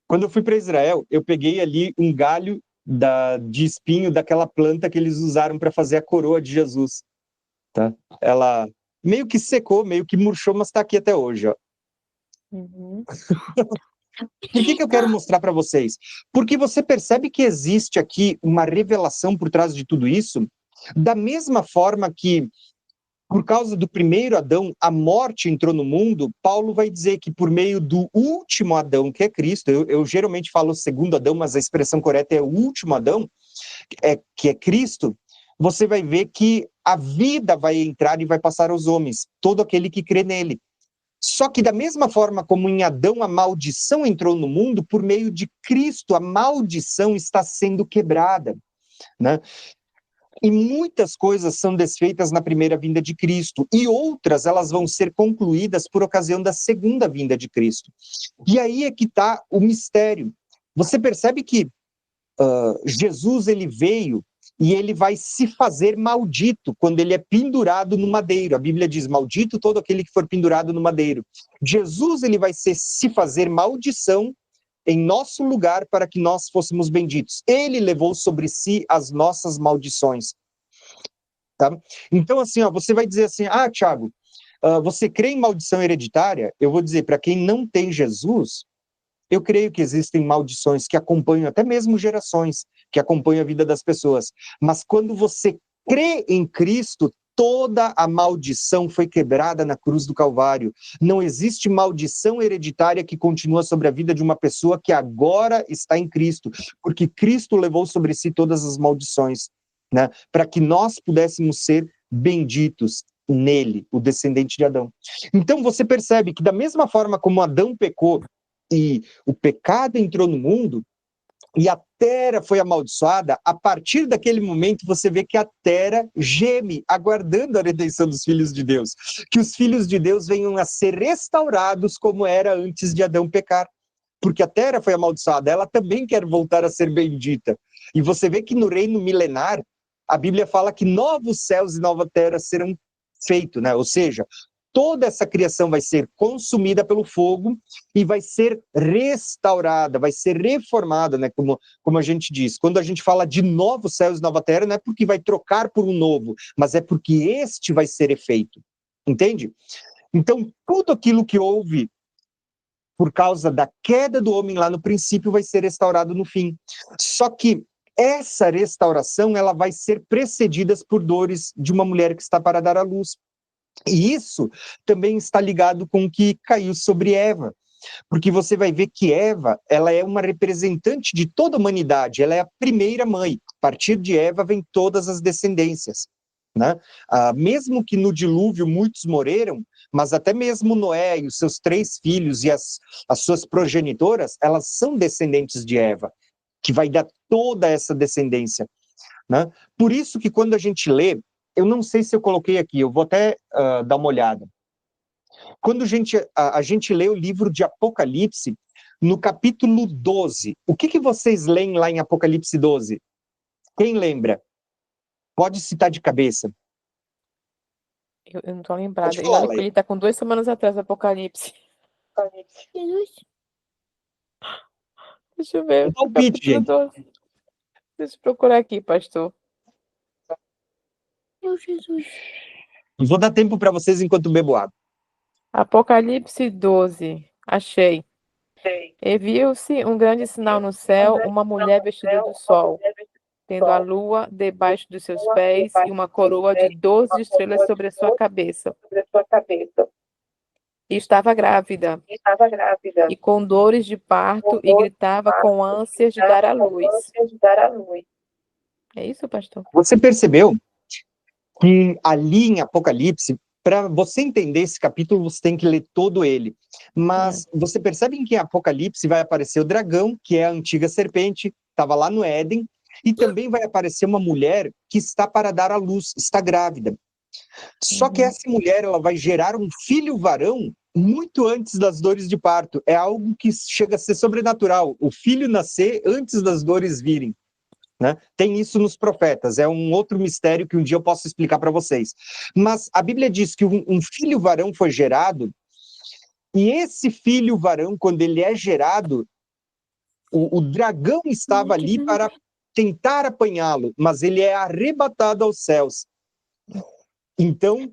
Quando eu fui para Israel, eu peguei ali um galho de espinho daquela planta que eles usaram para fazer a coroa de Jesus. Tá? Ela meio que secou, meio que murchou, mas está aqui até hoje. Ó. Uhum. Por que eu quero mostrar para vocês? Porque você percebe que existe aqui uma revelação por trás de tudo isso, da mesma forma que, por causa do primeiro Adão, a morte entrou no mundo. Paulo vai dizer que por meio do último Adão, que é Cristo, eu geralmente falo segundo Adão, mas a expressão correta é o último Adão, que é Cristo, você vai ver que a vida vai entrar e vai passar aos homens, todo aquele que crê nele. Só que da mesma forma como em Adão a maldição entrou no mundo, por meio de Cristo a maldição está sendo quebrada, né? E muitas coisas são desfeitas na primeira vinda de Cristo, e outras elas vão ser concluídas por ocasião da segunda vinda de Cristo. E aí é que está o mistério. Você percebe que Jesus ele veio e ele vai se fazer maldito quando ele é pendurado no madeiro. A Bíblia diz, maldito todo aquele que for pendurado no madeiro. Jesus, ele vai se fazer maldição em nosso lugar para que nós fôssemos benditos. Ele levou sobre si as nossas maldições. Tá? Então, assim, ó, você vai dizer assim, Thiago, você crê em maldição hereditária? Eu vou dizer, para quem não tem Jesus, eu creio que existem maldições que acompanham até mesmo gerações, que acompanham a vida das pessoas. Mas quando você crê em Cristo, toda a maldição foi quebrada na cruz do Calvário. Não existe maldição hereditária que continua sobre a vida de uma pessoa que agora está em Cristo, porque Cristo levou sobre si todas as maldições, né? Para que nós pudéssemos ser benditos nele, o descendente de Adão. Então você percebe que da mesma forma como Adão pecou e o pecado entrou no mundo, e a terra foi amaldiçoada, a partir daquele momento você vê que a terra geme, aguardando a redenção dos filhos de Deus. Que os filhos de Deus venham a ser restaurados como era antes de Adão pecar. Porque a terra foi amaldiçoada, ela também quer voltar a ser bendita. E você vê que no reino milenar, a Bíblia fala que novos céus e nova terra serão feitos, né? Ou seja, toda essa criação vai ser consumida pelo fogo e vai ser restaurada, vai ser reformada, né? Como a gente diz. Quando a gente fala de novos céus e nova terra, não é porque vai trocar por um novo, mas é porque este vai ser efeito. Entende? Então, tudo aquilo que houve por causa da queda do homem lá no princípio vai ser restaurado no fim. Só que essa restauração, ela vai ser precedida por dores de uma mulher que está para dar à luz. E isso também está ligado com o que caiu sobre Eva, porque você vai ver que Eva, ela é uma representante de toda a humanidade, ela é a primeira mãe. A partir de Eva vem todas as descendências, né? Mesmo que no dilúvio muitos morreram, mas até mesmo Noé e os seus 3 filhos e as suas progenitoras, elas são descendentes de Eva, que vai dar toda essa descendência, né? Por isso que quando a gente lê, eu não sei se eu coloquei aqui, eu vou até dar uma olhada. Quando a gente lê o livro de Apocalipse, no capítulo 12, o que vocês leem lá em Apocalipse 12? Quem lembra? Pode citar de cabeça. Eu não estou lembrada. Pode E falar, olha que Leila. ele está com 2 semanas atrás do Apocalipse. Jesus. Deixa eu ver. Um palpite, Capítulo gente. 12. Deixa eu procurar aqui, pastor. Meu Jesus. Vou dar tempo para vocês enquanto bebo água. Apocalipse 12. Achei. E viu-se um grande sinal no céu, uma mulher vestida do sol, tendo a lua debaixo dos seus pés e uma coroa de 12 estrelas sobre a sua cabeça. E estava grávida, e com dores de parto, e gritava com ânsias de dar à luz. É isso, pastor? Você percebeu que ali em Apocalipse, para você entender esse capítulo, você tem que ler todo ele. Mas você percebe que em Apocalipse vai aparecer o dragão, que é a antiga serpente, estava lá no Éden, e também vai aparecer uma mulher que está para dar à luz, está grávida. Só que essa mulher, ela vai gerar um filho varão muito antes das dores de parto. É algo que chega a ser sobrenatural. O filho nascer antes das dores virem, né? Tem isso nos profetas, é um outro mistério que um dia eu posso explicar para vocês. Mas a Bíblia diz que um filho varão foi gerado, e esse filho varão, quando ele é gerado, o dragão estava ali para tentar apanhá-lo, mas ele é arrebatado aos céus. Então,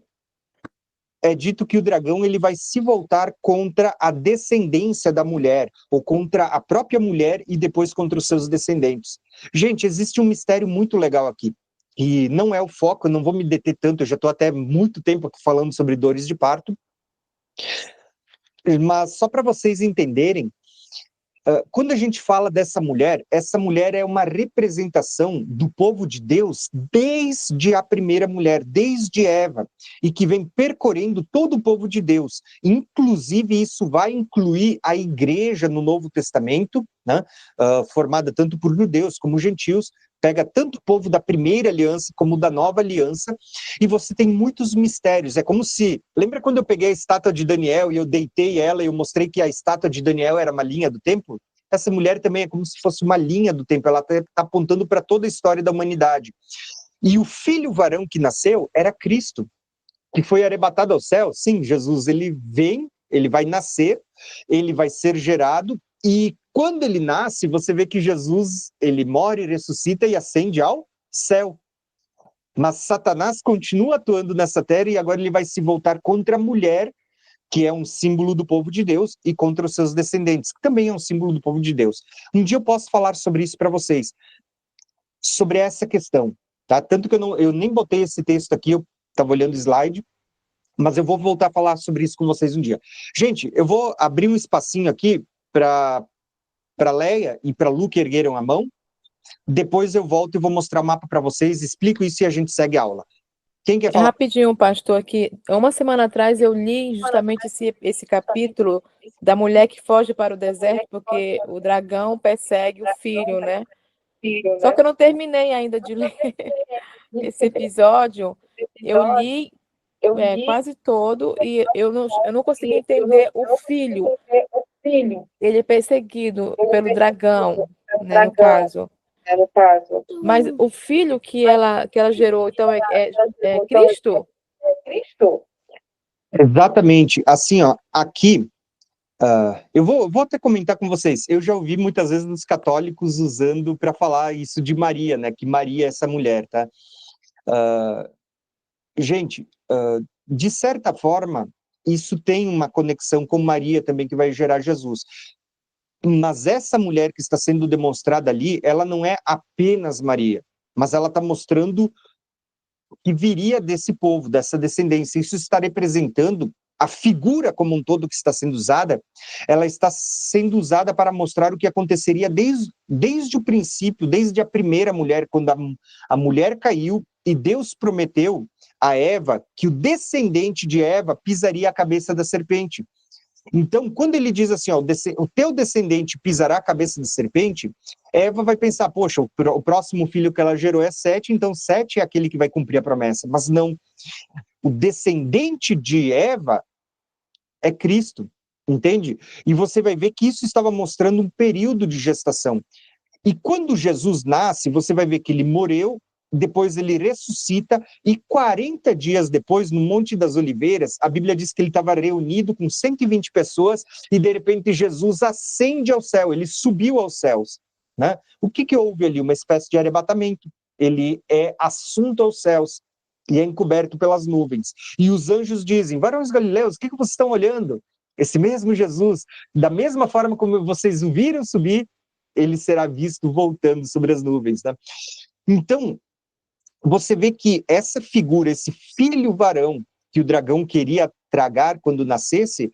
é dito que o dragão ele vai se voltar contra a descendência da mulher, ou contra a própria mulher e depois contra os seus descendentes. Gente, existe um mistério muito legal aqui, e não é o foco, eu não vou me deter tanto, eu já estou até muito tempo aqui falando sobre dores de parto, mas só para vocês entenderem, quando a gente fala dessa mulher, essa mulher é uma representação do povo de Deus desde a primeira mulher, desde Eva, e que vem percorrendo todo o povo de Deus. Inclusive, isso vai incluir a igreja no Novo Testamento, né, formada tanto por judeus como gentios, pega tanto o povo da primeira aliança como da nova aliança, e você tem muitos mistérios. É como se... Lembra quando eu peguei a estátua de Daniel e eu deitei ela e eu mostrei que a estátua de Daniel era uma linha do tempo? essa mulher também é como se fosse uma linha do tempo, ela está apontando para toda a história da humanidade. E o filho varão que nasceu era Cristo, que foi arrebatado ao céu. Sim, Jesus, ele vem, ele vai nascer, ele vai ser gerado, e quando ele nasce, você vê que Jesus, ele morre, ressuscita e ascende ao céu. Mas Satanás continua atuando nessa terra e agora ele vai se voltar contra a mulher, que é um símbolo do povo de Deus, e contra os seus descendentes, que também é um símbolo do povo de Deus. Um dia eu posso falar sobre isso para vocês, sobre essa questão, tá? Tanto que eu nem botei esse texto aqui, eu estava olhando o slide, mas eu vou voltar a falar sobre isso com vocês um dia. Gente, eu vou abrir um espacinho aqui para Leia e para Lu, que ergueram a mão. Depois eu volto e vou mostrar o mapa para vocês, explico isso e a gente segue a aula. Quem quer falar? Rapidinho, pastor, aqui. Uma semana atrás eu li justamente esse capítulo da mulher que foge para o deserto porque o dragão persegue o filho, né? Só que eu não terminei ainda de ler esse episódio. Eu li quase todo e eu não consegui entender o filho. Ele é perseguido pelo dragão, né, no caso. Mas o filho que ela gerou, então, é Cristo? Exatamente. Assim, ó, aqui, eu vou até comentar com vocês. Eu já ouvi muitas vezes os católicos usando para falar isso de Maria, né? Que Maria é essa mulher, tá? Gente, de certa forma, isso tem uma conexão com Maria também, que vai gerar Jesus. Mas essa mulher que está sendo demonstrada ali, ela não é apenas Maria, mas ela está mostrando que viria desse povo, dessa descendência. Isso está representando a figura como um todo que está sendo usada, ela está sendo usada para mostrar o que aconteceria desde o princípio, desde a primeira mulher, quando a mulher caiu e Deus prometeu a Eva que o descendente de Eva pisaria a cabeça da serpente. Então, quando ele diz assim, ó, o teu descendente pisará a cabeça da serpente, Eva vai pensar, poxa, o próximo filho que ela gerou é Sete, então Sete é aquele que vai cumprir a promessa. Mas não, o descendente de Eva é Cristo, entende? E você vai ver que isso estava mostrando um período de gestação. E quando Jesus nasce, você vai ver que ele morreu, depois ele ressuscita, e 40 dias depois, no Monte das Oliveiras, a Bíblia diz que ele estava reunido com 120 pessoas, e de repente Jesus ascende ao céu, ele subiu aos céus, né? O que houve ali? Uma espécie de arrebatamento. Ele é assunto aos céus, e é encoberto pelas nuvens. E os anjos dizem, varões galileus, o que vocês estão olhando? Esse mesmo Jesus, da mesma forma como vocês o viram subir, ele será visto voltando sobre as nuvens, né? Então, você vê que essa figura, esse filho varão que o dragão queria tragar quando nascesse,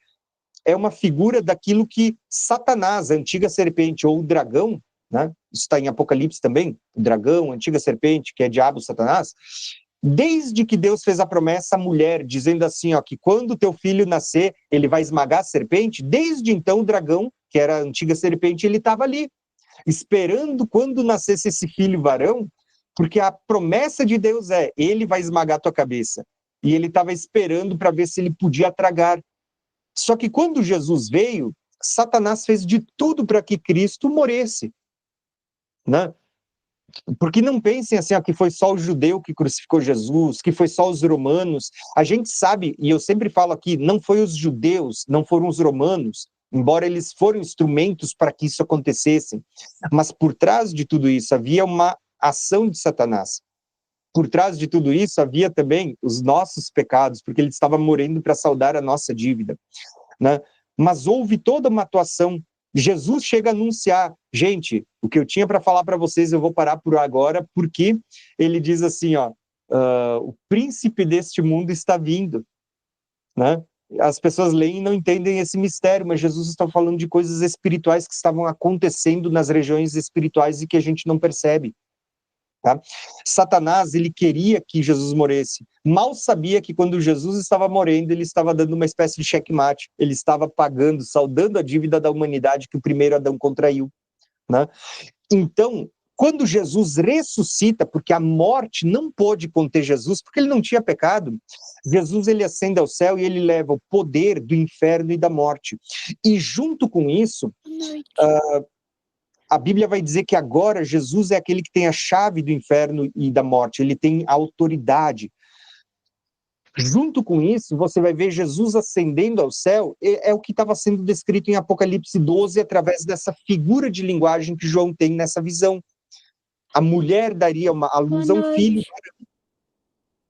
é uma figura daquilo que Satanás, a antiga serpente, ou o dragão, né? Isso está em Apocalipse também, o dragão, a antiga serpente, que é diabo, Satanás, desde que Deus fez a promessa à mulher, dizendo assim, ó, que quando teu filho nascer, ele vai esmagar a serpente, desde então o dragão, que era a antiga serpente, ele estava ali, esperando quando nascesse esse filho varão, porque a promessa de Deus é, ele vai esmagar a tua cabeça. E ele estava esperando para ver se ele podia tragar. Só que quando Jesus veio, Satanás fez de tudo para que Cristo morresse, né? Porque não pensem assim, ó, que foi só o judeu que crucificou Jesus, que foi só os romanos. A gente sabe, e eu sempre falo aqui, não foi os judeus, não foram os romanos, embora eles foram instrumentos para que isso acontecesse. Mas por trás de tudo isso havia uma ação de Satanás. Por trás de tudo isso havia também os nossos pecados, porque ele estava morrendo para saldar a nossa dívida, né? Mas houve toda uma atuação. Jesus chega a anunciar, gente, o que eu tinha para falar para vocês, eu vou parar por agora, porque ele diz assim, ó, o príncipe deste mundo está vindo, né? As pessoas leem e não entendem esse mistério, mas Jesus está falando de coisas espirituais que estavam acontecendo nas regiões espirituais e que a gente não percebe. Tá? Satanás, ele queria que Jesus morresse. Mal sabia que quando Jesus estava morrendo, ele estava dando uma espécie de checkmate. Ele estava pagando, saldando a dívida da humanidade que o primeiro Adão contraiu, né? Então, quando Jesus ressuscita, porque a morte não pôde conter Jesus, porque ele não tinha pecado, Jesus, ele ascende ao céu e ele leva o poder do inferno e da morte. E junto com isso, a Bíblia vai dizer que agora Jesus é aquele que tem a chave do inferno e da morte, ele tem autoridade. Junto com isso, você vai ver Jesus ascendendo ao céu, é o que estava sendo descrito em Apocalipse 12, através dessa figura de linguagem que João tem nessa visão. A mulher daria a luz a um filho,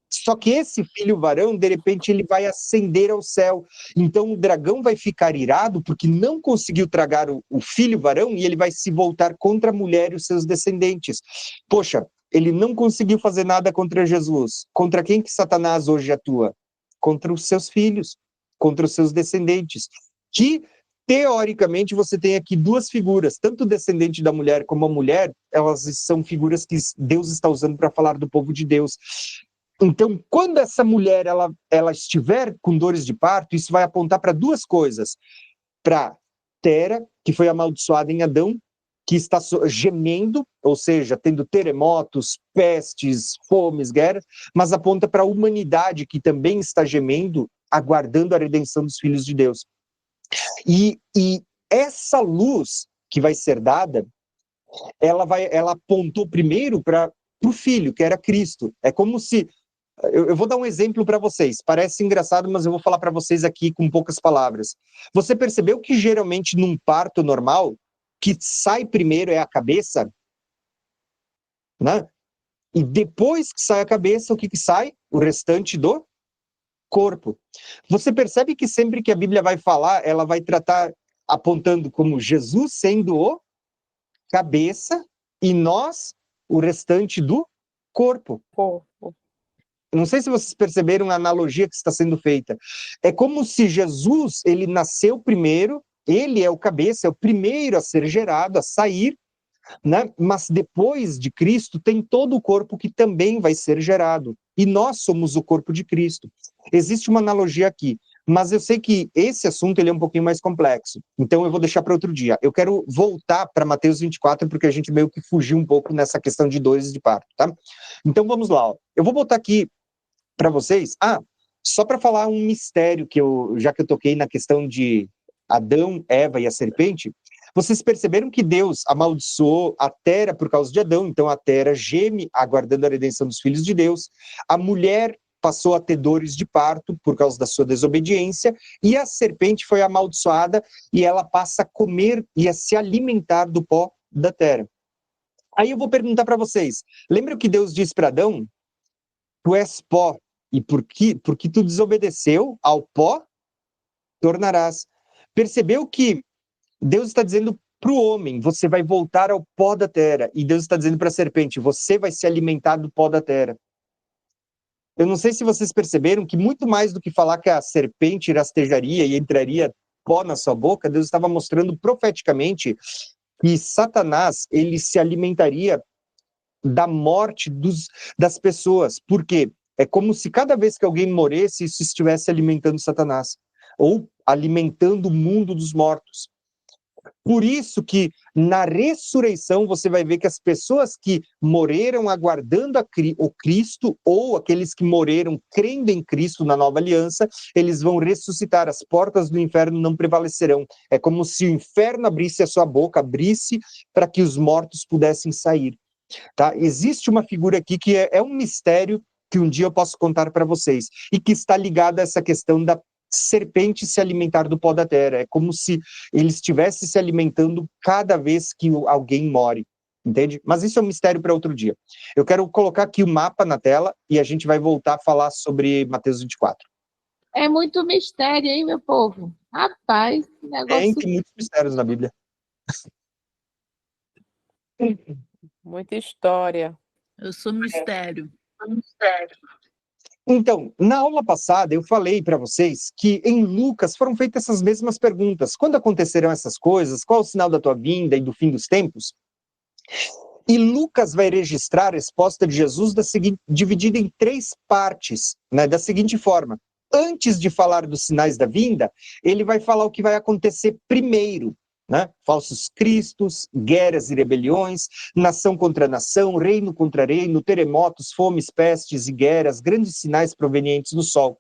só que esse filho varão, de repente, ele vai ascender ao céu. Então o dragão vai ficar irado, porque não conseguiu tragar o filho varão, e ele vai se voltar contra a mulher e os seus descendentes. Poxa, ele não conseguiu fazer nada contra Jesus. Contra quem que Satanás hoje atua? Contra os seus filhos, contra os seus descendentes. Que, teoricamente, você tem aqui duas figuras, tanto o descendente da mulher como a mulher, elas são figuras que Deus está usando para falar do povo de Deus. Então, quando essa mulher ela estiver com dores de parto, isso vai apontar para duas coisas. Para Tera, que foi amaldiçoada em Adão, que está gemendo, ou seja, tendo terremotos, pestes, fomes, guerras, mas aponta para a humanidade, que também está gemendo, aguardando a redenção dos filhos de Deus. E essa luz que vai ser dada, ela apontou primeiro para o filho, que era Cristo. É como se... Eu vou dar um exemplo para vocês. Parece engraçado, mas eu vou falar para vocês aqui com poucas palavras. Você percebeu que geralmente num parto normal, que sai primeiro é a cabeça? Né? E depois que sai a cabeça, o que sai? O restante do corpo. Você percebe que sempre que a Bíblia vai falar, ela vai tratar apontando como Jesus sendo o cabeça e nós, o restante do corpo. Não sei se vocês perceberam a analogia que está sendo feita. É como se Jesus, ele nasceu primeiro, ele é o cabeça, é o primeiro a ser gerado, a sair, né? Mas depois de Cristo tem todo o corpo que também vai ser gerado. E nós somos o corpo de Cristo. Existe uma analogia aqui, mas eu sei que esse assunto ele é um pouquinho mais complexo. Então eu vou deixar para outro dia. Eu quero voltar para Mateus 24, porque a gente meio que fugiu um pouco nessa questão de dores de parto, tá? Então vamos lá. Ó. Eu vou botar aqui para vocês, só para falar um mistério que já que eu toquei na questão de Adão, Eva e a serpente, vocês perceberam que Deus amaldiçoou a terra por causa de Adão, então a terra geme aguardando a redenção dos filhos de Deus, a mulher passou a ter dores de parto por causa da sua desobediência, e a serpente foi amaldiçoada e ela passa a comer e a se alimentar do pó da terra. Aí eu vou perguntar para vocês, lembra que Deus disse para Adão? Tu és pó, e porque tu desobedeceu, ao pó tornarás. Percebeu que Deus está dizendo para o homem, você vai voltar ao pó da terra, e Deus está dizendo para a serpente, você vai se alimentar do pó da terra. Eu não sei se vocês perceberam que muito mais do que falar que a serpente rastejaria e entraria pó na sua boca, Deus estava mostrando profeticamente que Satanás, ele se alimentaria da morte das pessoas. Por quê? É como se cada vez que alguém morresse, isso estivesse alimentando Satanás, ou alimentando o mundo dos mortos. Por isso que na ressurreição você vai ver que as pessoas que morreram aguardando o Cristo, ou aqueles que morreram crendo em Cristo na nova aliança, eles vão ressuscitar, as portas do inferno não prevalecerão. É como se o inferno abrisse a sua boca, abrisse para que os mortos pudessem sair. Tá? Existe uma figura aqui que é um mistério que um dia eu posso contar para vocês, e que está ligada a essa questão da serpente se alimentar do pó da terra. É como se ele estivesse se alimentando cada vez que alguém morre, entende? Mas isso é um mistério para outro dia. Eu quero colocar aqui o mapa na tela e a gente vai voltar a falar sobre Mateus 24. É muito mistério, hein, meu povo? Rapaz, negócio... Tem muitos mistérios na Bíblia. Muita história. Eu sou mistério. Então, na aula passada eu falei para vocês que em Lucas foram feitas essas mesmas perguntas. Quando acontecerão essas coisas? Qual o sinal da tua vinda e do fim dos tempos? E Lucas vai registrar a resposta de Jesus dividida em 3 partes, né, da seguinte forma. Antes de falar dos sinais da vinda, ele vai falar o que vai acontecer primeiro. Né? Falsos cristos, guerras e rebeliões, nação contra nação, reino contra reino, terremotos, fomes, pestes e guerras, grandes sinais provenientes do sol.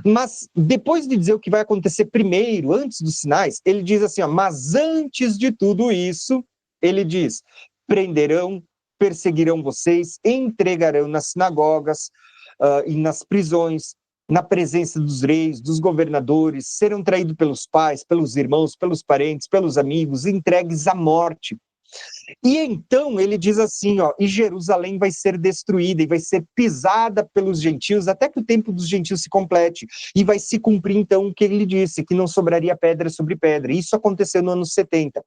Mas depois de dizer o que vai acontecer primeiro, antes dos sinais, ele diz assim, ó, mas antes de tudo isso, ele diz: prenderão, perseguirão vocês, entregarão nas sinagogas e nas prisões, na presença dos reis, dos governadores, serão traídos pelos pais, pelos irmãos, pelos parentes, pelos amigos, entregues à morte. E então ele diz assim, ó, e Jerusalém vai ser destruída e vai ser pisada pelos gentios até que o tempo dos gentios se complete. E vai se cumprir então o que ele disse, que não sobraria pedra sobre pedra. Isso aconteceu no ano 70.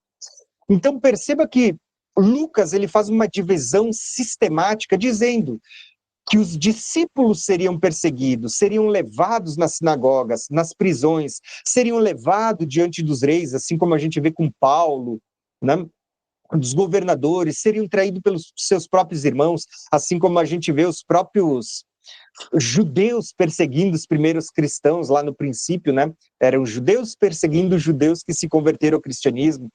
Então perceba que Lucas ele faz uma divisão sistemática dizendo que os discípulos seriam perseguidos, seriam levados nas sinagogas, nas prisões, seriam levados diante dos reis, assim como a gente vê com Paulo, né? Dos governadores, seriam traídos pelos seus próprios irmãos, assim como a gente vê os próprios judeus perseguindo os primeiros cristãos lá no princípio, né? Eram judeus perseguindo os judeus que se converteram ao cristianismo.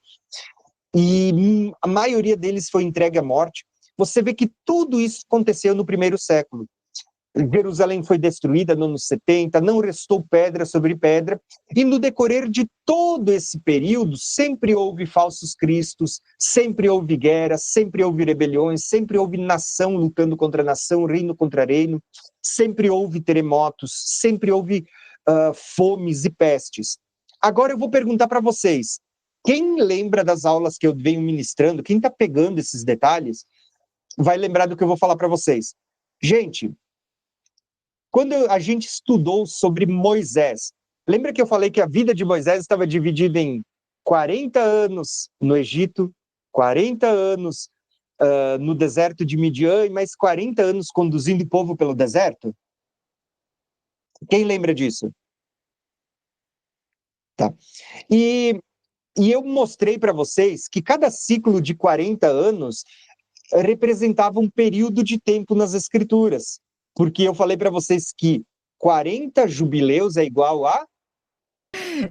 E a maioria deles foi entregue à morte. Você vê que tudo isso aconteceu no primeiro século. Jerusalém foi destruída no ano 70, não restou pedra sobre pedra, e no decorrer de todo esse período, sempre houve falsos cristos, sempre houve guerras, sempre houve rebeliões, sempre houve nação lutando contra nação, reino contra reino, sempre houve terremotos, sempre houve fomes e pestes. Agora eu vou perguntar para vocês, quem lembra das aulas que eu venho ministrando, quem está pegando esses detalhes, vai lembrar do que eu vou falar para vocês. Gente, quando a gente estudou sobre Moisés, lembra que eu falei que a vida de Moisés estava dividida em 40 anos no Egito, 40 anos no deserto de Midian e mais 40 anos conduzindo o povo pelo deserto? Quem lembra disso? Tá. E eu mostrei para vocês que cada ciclo de 40 anos representava um período de tempo nas Escrituras. Porque eu falei para vocês que 40 jubileus é igual a...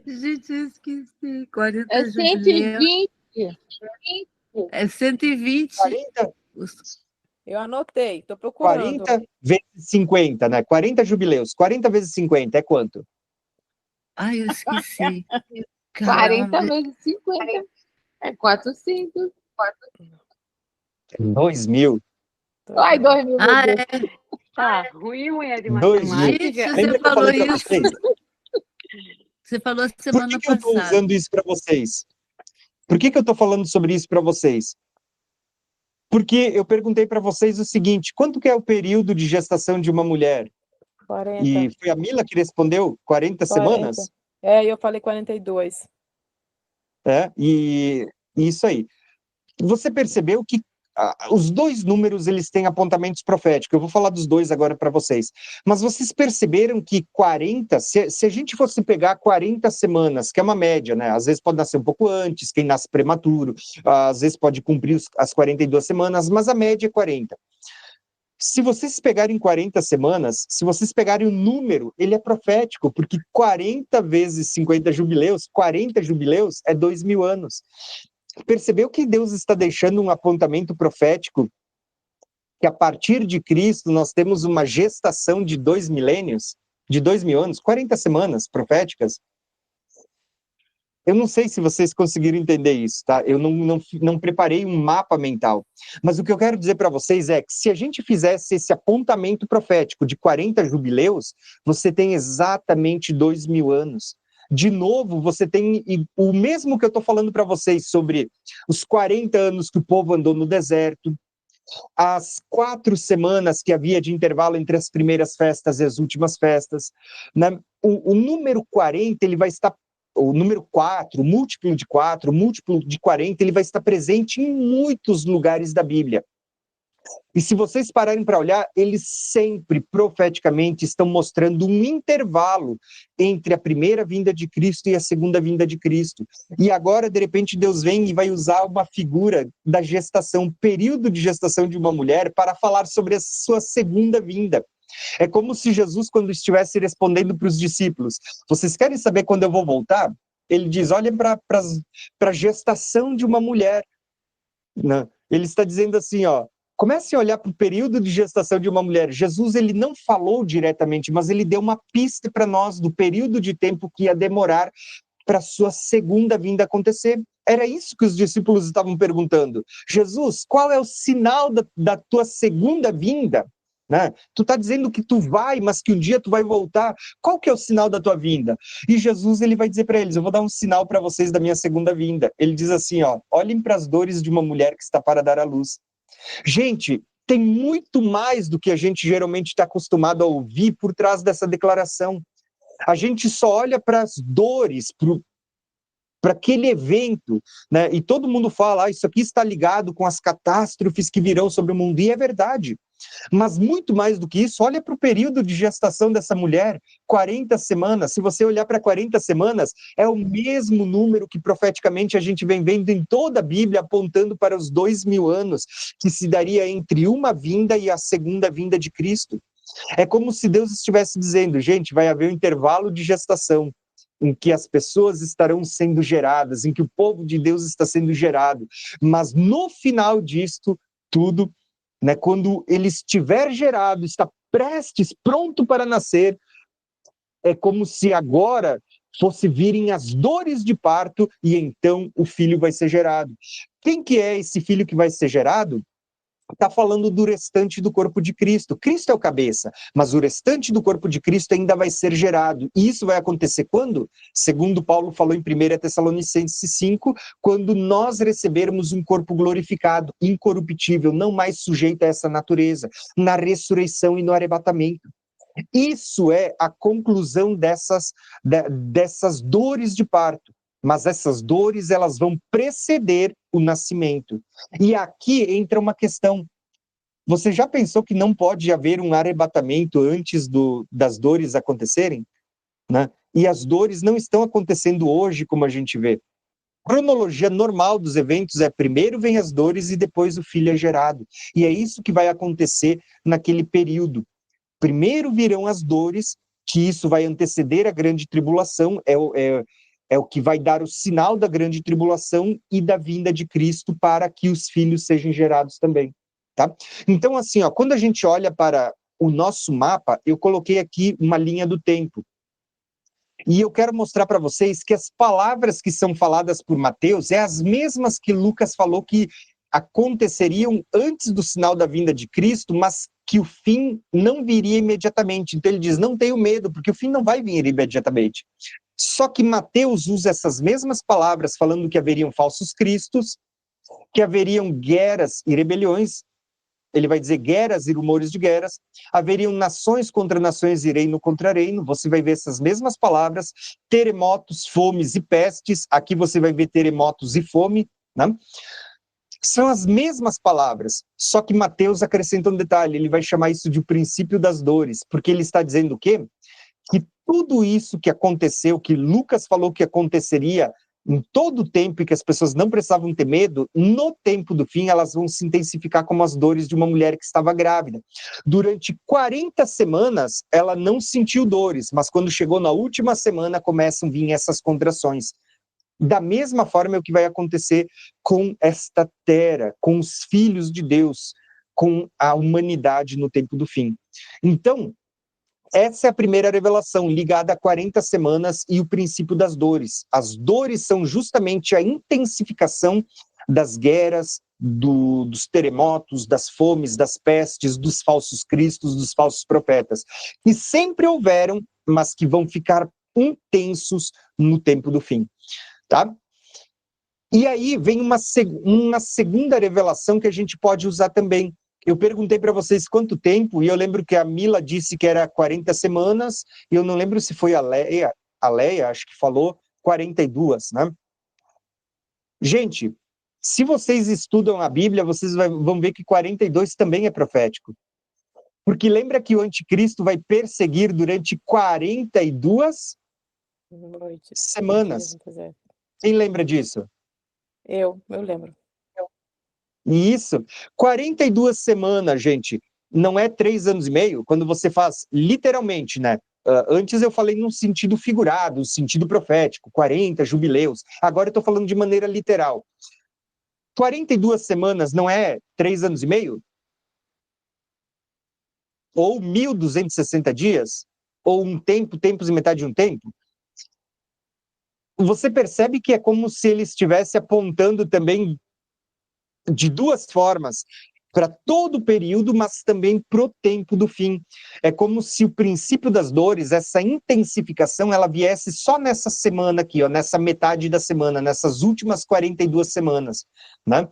Gente, eu esqueci. 40 É jubileus. 120. É 120. 40, Eu anotei, estou procurando. 40 vezes 50, né? 40 jubileus. 40 vezes 50 é quanto? Ai, eu esqueci. 40 Caramba. vezes 50. É 400. 2.000. Ai, 2.000, meu Ah, Deus. é. Tá, ruim é de 2.000. Gente, matemática. você Lembra que eu falou falei para isso. vocês? Você falou Por semana que eu estou passada. usando isso para vocês? Por que eu estou falando sobre isso para vocês? Porque eu perguntei para vocês o seguinte, quanto que é o período de gestação de uma mulher? 40. E foi a Mila que respondeu 40 semanas? Eu falei 42. E isso aí. Você percebeu que os dois números eles têm apontamentos proféticos. Eu vou falar dos dois agora para vocês. Mas vocês perceberam que 40, se a gente fosse pegar 40 semanas, que é uma média, né? Às vezes pode nascer um pouco antes, quem nasce prematuro, às vezes pode cumprir as 42 semanas, mas a média é 40. Se vocês pegarem 40 semanas, se vocês pegarem o número, ele é profético, porque 40 vezes 50 jubileus, 40 jubileus é 2.000 anos. Percebeu que Deus está deixando um apontamento profético que a partir de Cristo nós temos uma gestação de 2 milênios, de 2.000 anos, 40 semanas proféticas? Eu não sei se vocês conseguiram entender isso, tá? Eu não preparei um mapa mental. Mas o que eu quero dizer para vocês é que se a gente fizesse esse apontamento profético de 40 jubileus, você tem exatamente 2.000 anos. De novo, você tem o mesmo que eu estou falando para vocês sobre os 40 anos que o povo andou no deserto, as 4 semanas que havia de intervalo entre as primeiras festas e as últimas festas. Né? O número 40, ele vai estar, o número 4, múltiplo de 4, múltiplo de 40, ele vai estar presente em muitos lugares da Bíblia. E se vocês pararem para olhar, eles sempre, profeticamente, estão mostrando um intervalo entre a primeira vinda de Cristo e a segunda vinda de Cristo. E agora, de repente, Deus vem e vai usar uma figura da gestação, período de gestação de uma mulher, para falar sobre a sua segunda vinda. É como se Jesus, quando estivesse respondendo para os discípulos, vocês querem saber quando eu vou voltar? Ele diz, olhem para a gestação de uma mulher. Não. Ele está dizendo assim, ó, comece a olhar para o período de gestação de uma mulher. Jesus, ele não falou diretamente, mas ele deu uma pista para nós do período de tempo que ia demorar para a sua segunda vinda acontecer. Era isso que os discípulos estavam perguntando. Jesus, qual é o sinal da tua segunda vinda? Né? Tu está dizendo que tu vai, mas que um dia tu vai voltar. Qual que é o sinal da tua vinda? E Jesus, ele vai dizer para eles, eu vou dar um sinal para vocês da minha segunda vinda. Ele diz assim, ó, olhem para as dores de uma mulher que está para dar à luz. Gente, tem muito mais do que a gente geralmente está acostumado a ouvir por trás dessa declaração. A gente só olha para as dores, para aquele evento, né? E todo mundo fala, isso aqui está ligado com as catástrofes que virão sobre o mundo, e é verdade. Mas muito mais do que isso, olha para o período de gestação dessa mulher, 40 semanas. Se você olhar para 40 semanas, é o mesmo número que profeticamente a gente vem vendo em toda a Bíblia, apontando para os 2000 anos, que se daria entre uma vinda e a segunda vinda de Cristo. É como se Deus estivesse dizendo, gente, vai haver um intervalo de gestação, em que as pessoas estarão sendo geradas, em que o povo de Deus está sendo gerado. Mas no final disto tudo, né, quando ele estiver gerado, está prestes, pronto para nascer, é como se agora fosse virem as dores de parto e então o filho vai ser gerado. Quem que é esse filho que vai ser gerado? Está falando do restante do corpo de Cristo. Cristo é o cabeça, mas o restante do corpo de Cristo ainda vai ser gerado. E isso vai acontecer quando? Segundo Paulo falou em 1 Tessalonicenses 5, quando nós recebermos um corpo glorificado, incorruptível, não mais sujeito a essa natureza, na ressurreição e no arrebatamento. Isso é a conclusão dessas dores de parto. Mas essas dores, elas vão preceder o nascimento. E aqui entra uma questão. Você já pensou que não pode haver um arrebatamento antes das dores acontecerem? Né? E as dores não estão acontecendo hoje, como a gente vê. A cronologia normal dos eventos é primeiro vem as dores e depois o filho é gerado. E é isso que vai acontecer naquele período. Primeiro virão as dores, que isso vai anteceder a grande tribulação, é o que vai dar o sinal da grande tribulação e da vinda de Cristo para que os filhos sejam gerados também, tá? Então, assim, ó, quando a gente olha para o nosso mapa, eu coloquei aqui uma linha do tempo. E eu quero mostrar para vocês que as palavras que são faladas por Mateus é as mesmas que Lucas falou que aconteceriam antes do sinal da vinda de Cristo, mas que o fim não viria imediatamente. Então ele diz, não tenho medo, porque o fim não vai vir imediatamente. Só que Mateus usa essas mesmas palavras falando que haveriam falsos cristos, que haveriam guerras e rebeliões, ele vai dizer guerras e rumores de guerras, haveriam nações contra nações e reino contra reino, você vai ver essas mesmas palavras, terremotos, fomes e pestes, aqui você vai ver terremotos e fome, né? São as mesmas palavras, só que Mateus acrescenta um detalhe, ele vai chamar isso de o princípio das dores, porque ele está dizendo o quê? Que tudo isso que aconteceu, que Lucas falou que aconteceria em todo o tempo e que as pessoas não precisavam ter medo, no tempo do fim elas vão se intensificar como as dores de uma mulher que estava grávida. Durante 40 semanas ela não sentiu dores, mas quando chegou na última semana começam a vir essas contrações. Da mesma forma é o que vai acontecer com esta terra, com os filhos de Deus, com a humanidade no tempo do fim. Então, essa é a primeira revelação, ligada a 40 semanas e o princípio das dores. As dores são justamente a intensificação das guerras, dos terremotos, das fomes, das pestes, dos falsos cristos, dos falsos profetas, que sempre houveram, mas que vão ficar intensos no tempo do fim. Tá? E aí vem uma segunda revelação que a gente pode usar também. Eu perguntei para vocês quanto tempo, e eu lembro que a Mila disse que era 40 semanas, e eu não lembro se foi a Leia, acho que falou 42, né? Gente, se vocês estudam a Bíblia, vocês vão ver que 42 também é profético. Porque lembra que o anticristo vai perseguir durante 42 semanas. Quem lembra disso? Eu lembro. Isso, 42 semanas, gente, não é 3 anos e meio, quando você faz literalmente, né? Antes eu falei num sentido figurado, sentido profético, 40 jubileus, agora eu estou falando de maneira literal. 42 semanas não é 3 anos e meio? Ou 1.260 dias? Ou um tempo, tempos e metade de um tempo? você percebe que é como se ele estivesse apontando também de duas formas, para todo o período, mas também para o tempo do fim. É como se o princípio das dores, essa intensificação, ela viesse só nessa semana aqui, ó, nessa metade da semana, nessas últimas 42 semanas, né?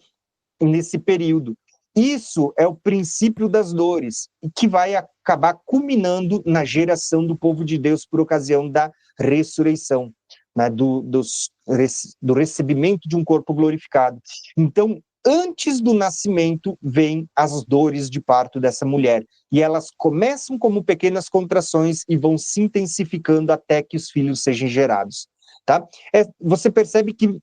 Nesse período. Isso é o princípio das dores, que vai acabar culminando na geração do povo de Deus por ocasião da ressurreição, né? Do recebimento de um corpo glorificado. Então, antes do nascimento, vêm as dores de parto dessa mulher. E elas começam como pequenas contrações e vão se intensificando até que os filhos sejam gerados. Tá? Você percebe que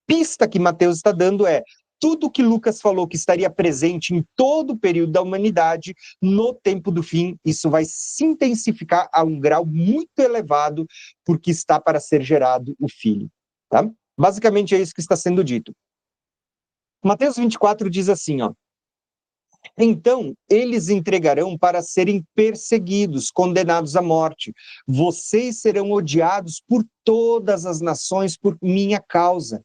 pista que Mateus está dando é tudo que Lucas falou que estaria presente em todo o período da humanidade, no tempo do fim, isso vai se intensificar a um grau muito elevado, porque está para ser gerado o filho. Tá? Basicamente é isso que está sendo dito. Mateus 24 diz assim, ó: então eles entregarão para serem perseguidos, condenados à morte. Vocês serão odiados por todas as nações por minha causa.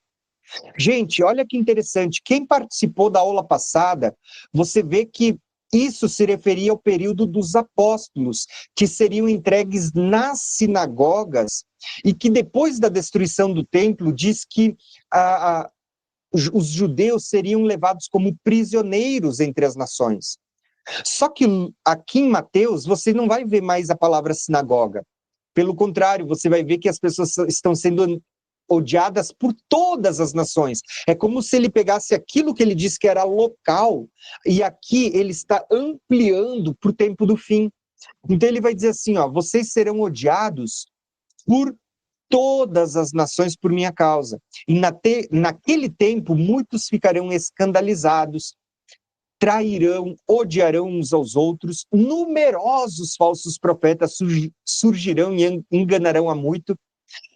Gente, olha que interessante. Quem participou da aula passada, você vê que isso se referia ao período dos apóstolos, que seriam entregues nas sinagogas, e que depois da destruição do templo, diz que os judeus seriam levados como prisioneiros entre as nações. Só que aqui em Mateus, você não vai ver mais a palavra sinagoga. Pelo contrário, você vai ver que as pessoas estão sendo odiadas por todas as nações. É como se ele pegasse aquilo que ele disse que era local, e aqui ele está ampliando para o tempo do fim. Então ele vai dizer assim, ó, vocês serão odiados por todas as nações por minha causa. E naquele tempo, muitos ficarão escandalizados, trairão, odiarão uns aos outros, numerosos falsos profetas surgirão e enganarão a muito.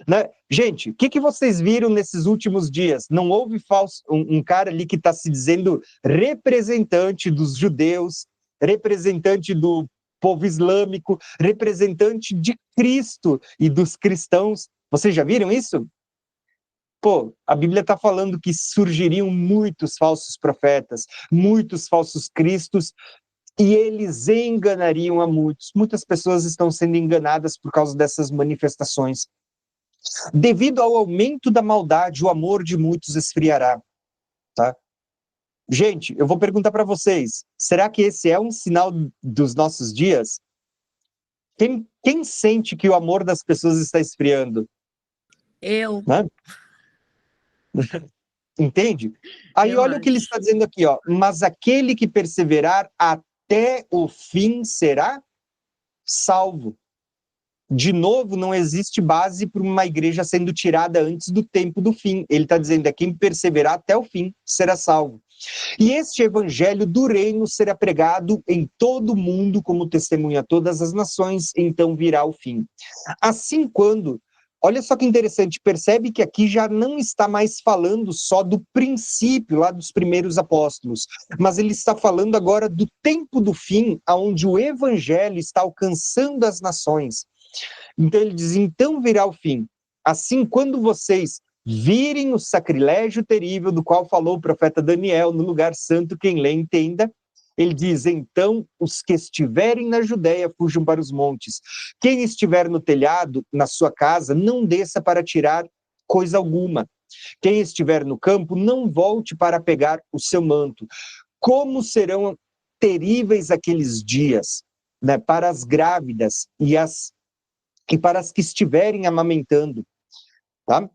Né? Gente, o que vocês viram nesses últimos dias? Não houve um cara ali que está se dizendo representante dos judeus, representante do povo islâmico, representante de Cristo e dos cristãos. Vocês já viram isso? Pô, a Bíblia está falando que surgiriam muitos falsos profetas, muitos falsos cristos, e eles enganariam a muitos. Muitas pessoas estão sendo enganadas por causa dessas manifestações. Devido ao aumento da maldade, o amor de muitos esfriará. Tá? Gente, eu vou perguntar para vocês, será que esse é um sinal dos nossos dias? Quem sente que o amor das pessoas está esfriando? Eu. Né? Entende? Aí olha o que ele está dizendo aqui, ó. Mas aquele que perseverar até o fim será salvo. De novo, não existe base para uma igreja sendo tirada antes do tempo do fim. Ele está dizendo, é quem perseverar até o fim será salvo. E este evangelho do reino será pregado em todo o mundo como testemunha a todas as nações, então virá o fim. Assim quando, olha só que interessante, percebe que aqui já não está mais falando só do princípio, lá dos primeiros apóstolos, mas ele está falando agora do tempo do fim, onde o evangelho está alcançando as nações. Então ele diz, então virá o fim. Assim, quando vocês virem o sacrilégio terrível do qual falou o profeta Daniel no lugar santo, quem lê entenda, ele diz, então os que estiverem na Judéia fujam para os montes. Quem estiver no telhado, na sua casa, não desça para tirar coisa alguma. Quem estiver no campo, não volte para pegar o seu manto. Como serão terríveis aqueles dias, né, para as grávidas e para as que estiverem amamentando, tá?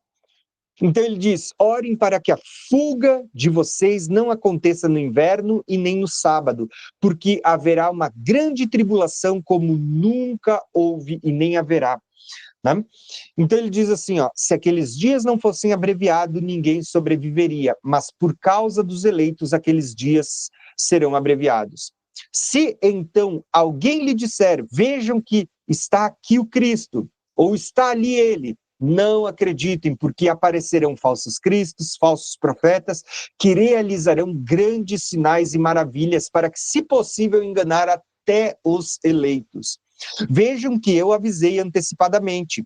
Então ele diz, orem para que a fuga de vocês não aconteça no inverno e nem no sábado, porque haverá uma grande tribulação como nunca houve e nem haverá. Né? Então ele diz assim, ó, se aqueles dias não fossem abreviados, ninguém sobreviveria, mas por causa dos eleitos, aqueles dias serão abreviados. Se então alguém lhe disser, vejam que está aqui o Cristo, ou está ali ele, não acreditem, porque aparecerão falsos cristos, falsos profetas, que realizarão grandes sinais e maravilhas para que, se possível, enganar até os eleitos. Vejam que eu avisei antecipadamente.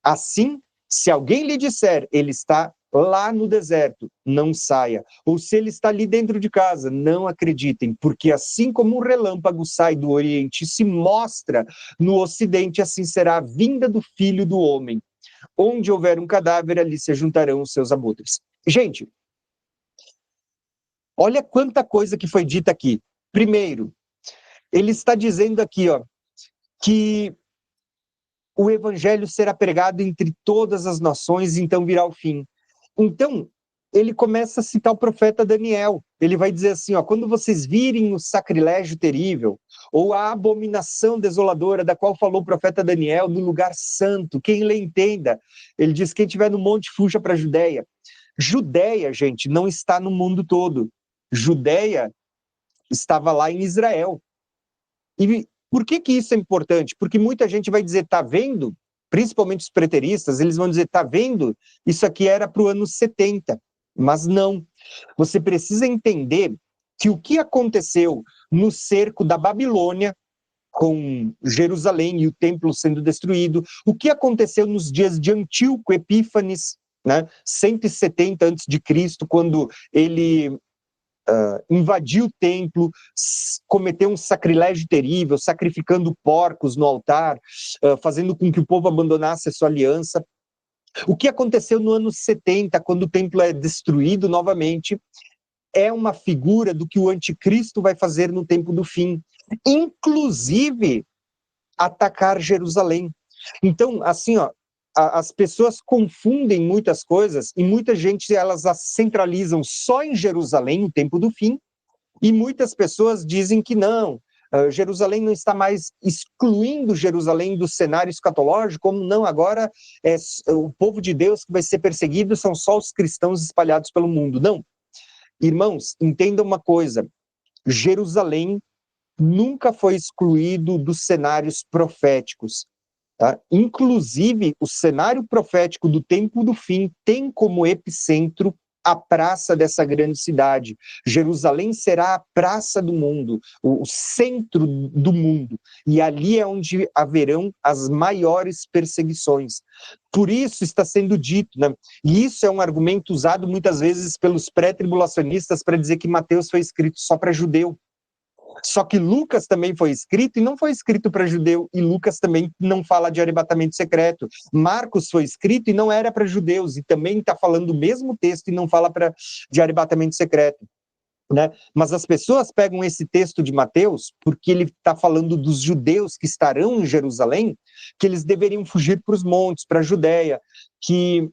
Assim, Se alguém lhe disser, ele está lá no deserto, não saia. Ou se ele está ali dentro de casa, não acreditem, porque assim como um relâmpago sai do Oriente e se mostra no Ocidente, assim será a vinda do Filho do Homem. Onde houver um cadáver, ali se juntarão os seus abutres. Gente, olha quanta coisa que foi dita aqui. Primeiro, ele está dizendo aqui, ó, que o evangelho será pregado entre todas as nações, então virá o fim. Então, ele começa a citar o profeta Daniel. Ele vai dizer assim, ó, quando vocês virem o sacrilégio terrível, ou a abominação desoladora da qual falou o profeta Daniel, no lugar santo, quem lê entenda. Ele diz, quem estiver no monte, fuja para a Judéia. Judéia, gente, não está no mundo todo. Judéia estava lá em Israel. E por que isso é importante? Porque muita gente vai dizer, tá vendo? Principalmente os preteristas, eles vão dizer, tá vendo? Isso aqui era para o ano 70. Mas não. Você precisa entender que o que aconteceu no cerco da Babilônia, com Jerusalém e o templo sendo destruído, o que aconteceu nos dias de Antíoco Epífanes, né, 170 a.C., quando ele invadiu o templo, cometeu um sacrilégio terrível, sacrificando porcos no altar, fazendo com que o povo abandonasse a sua aliança. O que aconteceu no ano 70, quando o templo é destruído novamente, é uma figura do que o anticristo vai fazer no tempo do fim, inclusive atacar Jerusalém. Então, assim, ó, as pessoas confundem muitas coisas e muita gente elas as centralizam só em Jerusalém, no tempo do fim, e muitas pessoas dizem que não, Jerusalém não está mais excluindo Jerusalém do cenário escatológico, como não, agora é o povo de Deus que vai ser perseguido, são só os cristãos espalhados pelo mundo. Não. Irmãos, entendam uma coisa, Jerusalém nunca foi excluído dos cenários proféticos. Tá? Inclusive, o cenário profético do tempo do fim tem como epicentro a praça dessa grande cidade. Jerusalém será a praça do mundo, o centro do mundo, e ali é onde haverão as maiores perseguições. Por isso está sendo dito, né? E isso é um argumento usado muitas vezes pelos pré-tribulacionistas para dizer que Mateus foi escrito só para judeu. Só que Lucas também foi escrito e não foi escrito para judeu, e Lucas também não fala de arrebatamento secreto. Marcos foi escrito e não era para judeus, e também está falando o mesmo texto e não fala de arrebatamento secreto. Né? Mas as pessoas pegam esse texto de Mateus, porque ele está falando dos judeus que estarão em Jerusalém, que eles deveriam fugir para os montes, para a Judéia, que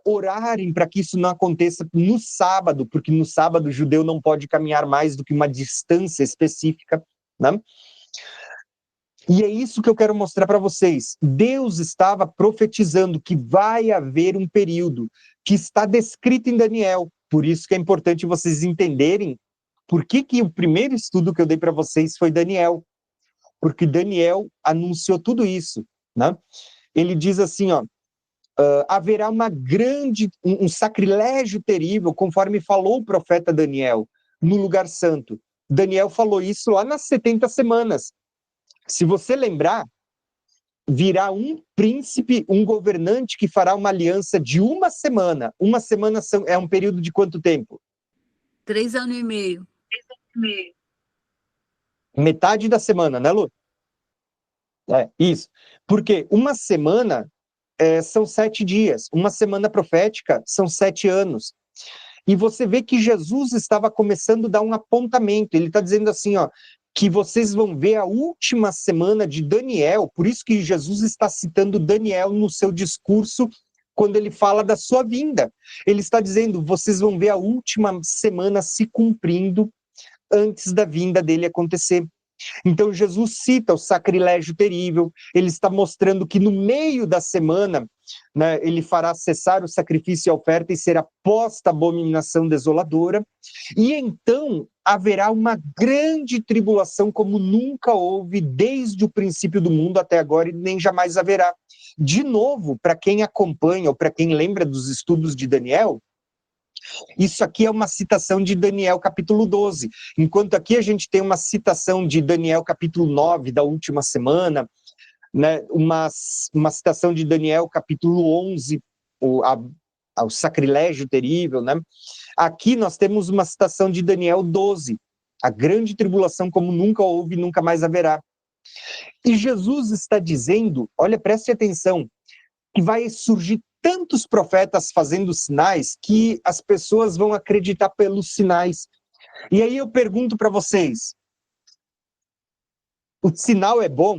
orarem para que isso não aconteça no sábado, porque no sábado o judeu não pode caminhar mais do que uma distância específica, né? E é isso que eu quero mostrar para vocês. Deus estava profetizando que vai haver um período que está descrito em Daniel. Por isso que é importante vocês entenderem por que o primeiro estudo que eu dei para vocês foi Daniel. Porque Daniel anunciou tudo isso, né? Ele diz assim, ó, haverá um sacrilégio terrível, conforme falou o profeta Daniel, no lugar santo. Daniel falou isso lá nas 70 semanas. Se você lembrar, virá um príncipe, um governante que fará uma aliança de uma semana. Uma semana é um período de quanto tempo? 3 anos e meio. Metade da semana, né, Lu? Isso. Porque uma semana são 7 dias. Uma semana profética são 7 anos. E você vê que Jesus estava começando a dar um apontamento. Ele está dizendo assim, ó, que vocês vão ver a última semana de Daniel. Por isso que Jesus está citando Daniel no seu discurso quando ele fala da sua vinda. Ele está dizendo, vocês vão ver a última semana se cumprindo antes da vinda dele acontecer. Então Jesus cita o sacrilégio terrível, ele está mostrando que no meio da semana, né, ele fará cessar o sacrifício e a oferta e será posta a abominação desoladora, e então haverá uma grande tribulação como nunca houve desde o princípio do mundo até agora e nem jamais haverá. De novo, para quem acompanha ou para quem lembra dos estudos de Daniel, isso aqui é uma citação de Daniel capítulo 12, enquanto aqui a gente tem uma citação de Daniel capítulo 9, da última semana, né, uma citação de Daniel, capítulo 11, o sacrilégio terrível, né? Aqui nós temos uma citação de Daniel 12, a grande tribulação como nunca houve e nunca mais haverá. E Jesus está dizendo, olha, preste atenção, que vai surgir tantos profetas fazendo sinais que as pessoas vão acreditar pelos sinais. E aí eu pergunto para vocês, o sinal é bom?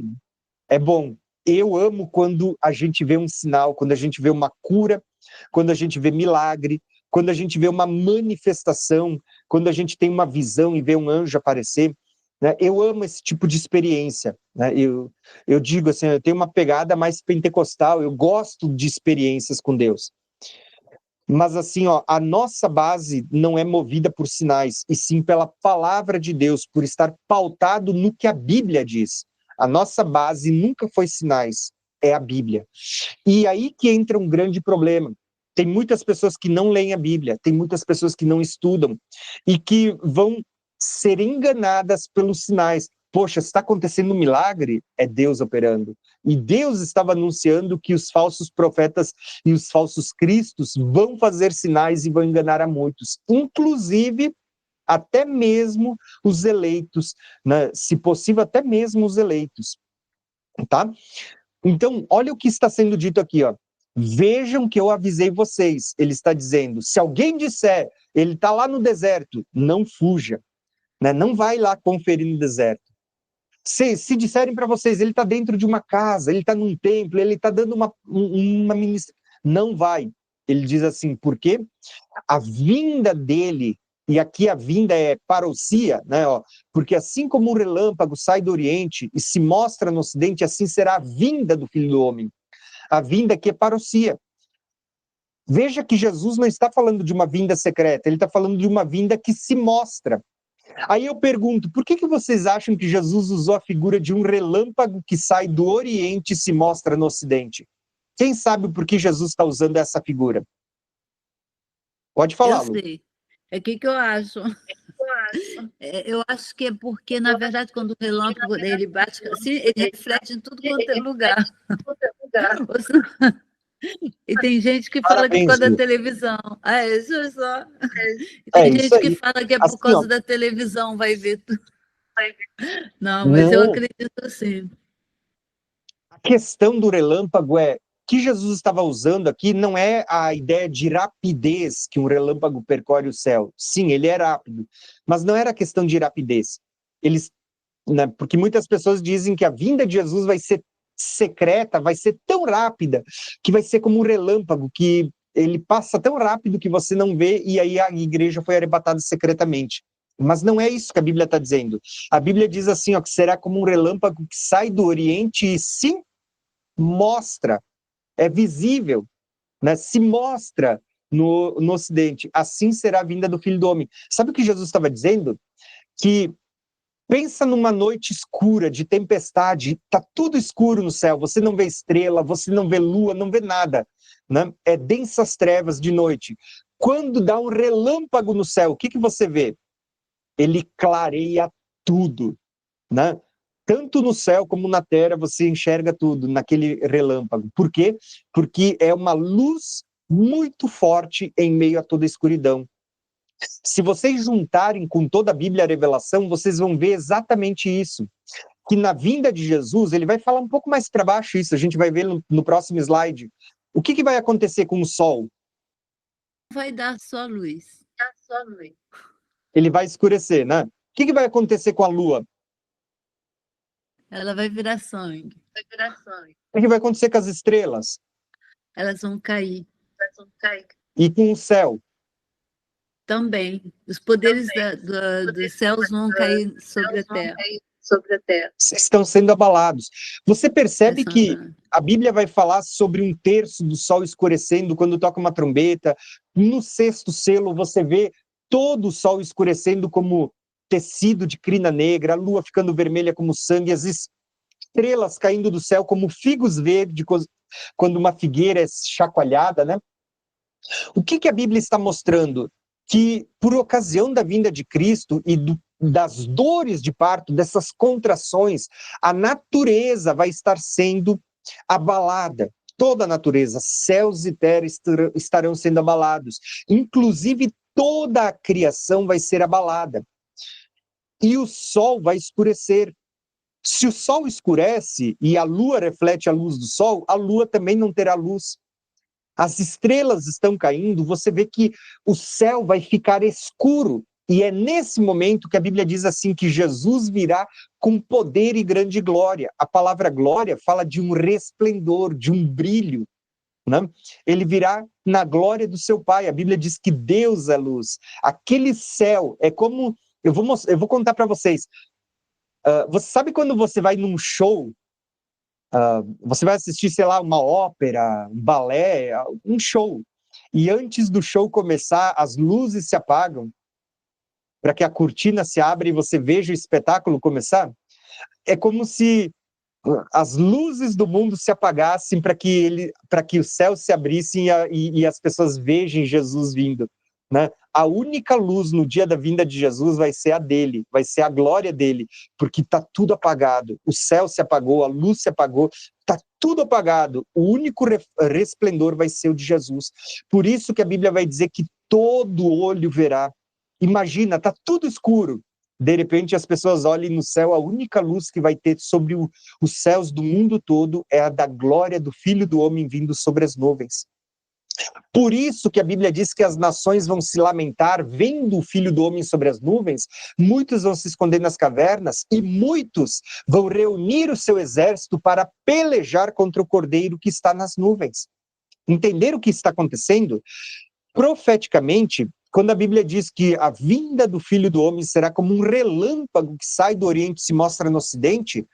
É bom. Eu amo quando a gente vê um sinal, quando a gente vê uma cura, quando a gente vê milagre, quando a gente vê uma manifestação, quando a gente tem uma visão e vê um anjo aparecer, né? Eu amo esse tipo de experiência, né? Eu digo assim, eu tenho uma pegada mais pentecostal, eu gosto de experiências com Deus. Mas assim, ó, a nossa base não é movida por sinais, e sim pela palavra de Deus, por estar pautado no que a Bíblia diz. A nossa base nunca foi sinais, é a Bíblia. E aí que entra um grande problema. Tem muitas pessoas que não leem a Bíblia, tem muitas pessoas que não estudam, e que vão ser enganadas pelos sinais. Poxa, se está acontecendo um milagre, é Deus operando. E Deus estava anunciando que os falsos profetas e os falsos cristos vão fazer sinais e vão enganar a muitos, inclusive até mesmo os eleitos, né? Se possível, até mesmo os eleitos, tá? Então, olha o que está sendo dito aqui, ó. Vejam que eu avisei vocês. Ele está dizendo, se alguém disser, ele está lá no deserto, não fuja, né? Não vai lá conferir no deserto. Se disserem para vocês, ele está dentro de uma casa, ele está num templo, ele está dando uma ministra, não vai. Ele diz assim, porque a vinda dele, e aqui a vinda é parousia, né, ó, porque assim como um relâmpago sai do Oriente e se mostra no Ocidente, assim será a vinda do Filho do Homem. A vinda que é parousia. Veja que Jesus não está falando de uma vinda secreta, ele está falando de uma vinda que se mostra. Aí eu pergunto, por que vocês acham que Jesus usou a figura de um relâmpago que sai do Oriente e se mostra no Ocidente? Quem sabe por que Jesus está usando essa figura? Pode falar, Eu Lu. sei. É o que eu acho. Eu acho que é porque, na verdade, quando o relâmpago dele bate assim, ele reflete em tudo quanto é lugar. E tem gente que fala que é por Parabéns, causa da Lu. televisão. Isso é só. E tem isso gente que aí. fala que é por Assim, causa ó, da televisão, vai ver tudo. Não, mas eu não, acredito sim. a questão do relâmpago é que Jesus estava usando aqui não é a ideia de rapidez que um relâmpago percorre o céu. Sim, ele é rápido, mas não era questão de rapidez. Eles, né, porque muitas pessoas dizem que a vinda de Jesus vai ser secreta, vai ser tão rápida, que vai ser como um relâmpago, que ele passa tão rápido que você não vê, e aí a igreja foi arrebatada secretamente. Mas não é isso que a Bíblia está dizendo. A Bíblia diz assim, ó, que será como um relâmpago que sai do Oriente e se mostra, é visível, né? Se mostra no Ocidente. Assim será a vinda do Filho do Homem. Sabe o que Jesus estava dizendo? Que pensa numa noite escura, de tempestade, tá tudo escuro no céu, você não vê estrela, você não vê lua, não vê nada, né? É densas trevas de noite. Quando dá um relâmpago no céu, o que você vê? Ele clareia tudo, né? Tanto no céu como na terra você enxerga tudo naquele relâmpago. Por quê? Porque é uma luz muito forte em meio a toda a escuridão. Se vocês juntarem com toda a Bíblia a revelação, vocês vão ver exatamente isso. Que na vinda de Jesus, ele vai falar um pouco mais para baixo isso, a gente vai ver no próximo slide. O que vai acontecer com o Sol? Vai dar só luz. Ele vai escurecer, né? O que vai acontecer com a Lua? Ela vai virar sangue. O que vai acontecer com as estrelas? Elas vão cair. E com o céu? Também. Os poderes dos céus vão cair sobre a terra. Estão sendo abalados. Você percebe que Essa- a Bíblia vai falar sobre um terço do sol escurecendo quando toca uma trombeta. No sexto selo, você vê todo o sol escurecendo como tecido de crina negra, a lua ficando vermelha como sangue, as estrelas caindo do céu como figos verdes quando uma figueira é chacoalhada, né? O que a Bíblia está mostrando? que por ocasião da vinda de Cristo e das dores de parto, dessas contrações, a natureza vai estar sendo abalada. Toda a natureza, céus e terra estarão sendo abalados. Inclusive, toda a criação vai ser abalada. E o sol vai escurecer. Se o sol escurece e a lua reflete a luz do sol, a lua também não terá luz. As estrelas estão caindo, você vê que o céu vai ficar escuro. E é nesse momento que a Bíblia diz assim, que Jesus virá com poder e grande glória. A palavra glória fala de um resplendor, de um brilho, né? Ele virá na glória do seu Pai. A Bíblia diz que Deus é luz. Aquele céu é como... Eu vou contar para vocês. Você sabe quando você vai num show, você vai assistir, sei lá, uma ópera, um balé, um show, e antes do show começar, as luzes se apagam, para que a cortina se abra e você veja o espetáculo começar? É como se as luzes do mundo se apagassem para que o céu se abrisse e as pessoas vejam Jesus vindo, né? A única luz no dia da vinda de Jesus vai ser a dele, vai ser a glória dele, porque está tudo apagado. O céu se apagou, a luz se apagou, está tudo apagado. O único resplendor vai ser o de Jesus. Por isso que a Bíblia vai dizer que todo olho verá. Imagina, está tudo escuro. De repente as pessoas olham no céu, a única luz que vai ter sobre os céus do mundo todo é a da glória do Filho do Homem vindo sobre as nuvens. Por isso que a Bíblia diz que as nações vão se lamentar vendo o Filho do Homem sobre as nuvens, muitos vão se esconder nas cavernas e muitos vão reunir o seu exército para pelejar contra o Cordeiro que está nas nuvens. Entender o que está acontecendo? Profeticamente, quando a Bíblia diz que a vinda do Filho do Homem será como um relâmpago que sai do Oriente e se mostra no Ocidente,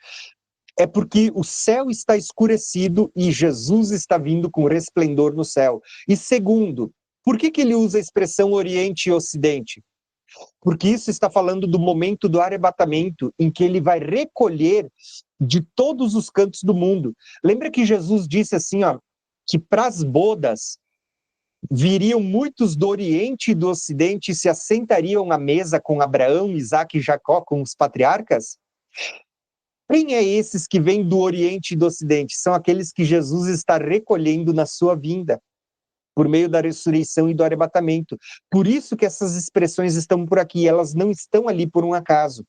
é porque o céu está escurecido e Jesus está vindo com resplendor no céu. E segundo, por que ele usa a expressão Oriente e Ocidente? Porque isso está falando do momento do arrebatamento, em que ele vai recolher de todos os cantos do mundo. Lembra que Jesus disse assim, que para as bodas viriam muitos do Oriente e do Ocidente e se assentariam à mesa com Abraão, Isaque e Jacó, com os patriarcas? Quem é esses que vêm do Oriente e do Ocidente? São aqueles que Jesus está recolhendo na sua vinda, por meio da ressurreição e do arrebatamento. Por isso que essas expressões estão por aqui, elas não estão ali por um acaso.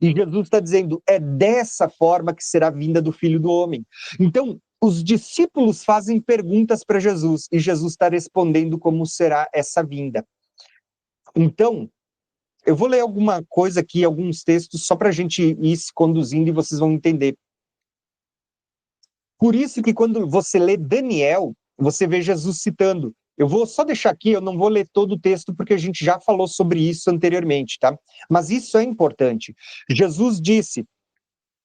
E Jesus está dizendo, é dessa forma que será a vinda do Filho do Homem. Então, os discípulos fazem perguntas para Jesus, e Jesus está respondendo como será essa vinda. Então, eu vou ler alguma coisa aqui, alguns textos, só para a gente ir se conduzindo e vocês vão entender. Por isso que quando você lê Daniel, você vê Jesus citando. Eu vou só deixar aqui, eu não vou ler todo o texto, porque a gente já falou sobre isso anteriormente, tá? Mas isso é importante. Jesus disse,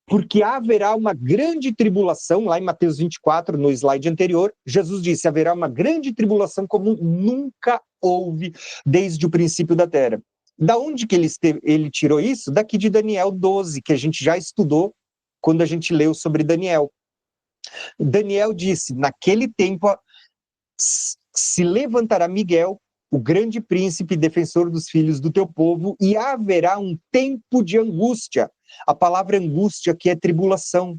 porque haverá uma grande tribulação, lá em Mateus 24, no slide anterior, Jesus disse, haverá uma grande tribulação como nunca houve desde o princípio da terra. Da onde que ele tirou isso? Daqui de Daniel 12, que a gente já estudou quando a gente leu sobre Daniel. Daniel disse, naquele tempo se levantará Miguel, o grande príncipe defensor dos filhos do teu povo, e haverá um tempo de angústia. A palavra angústia aqui é tribulação.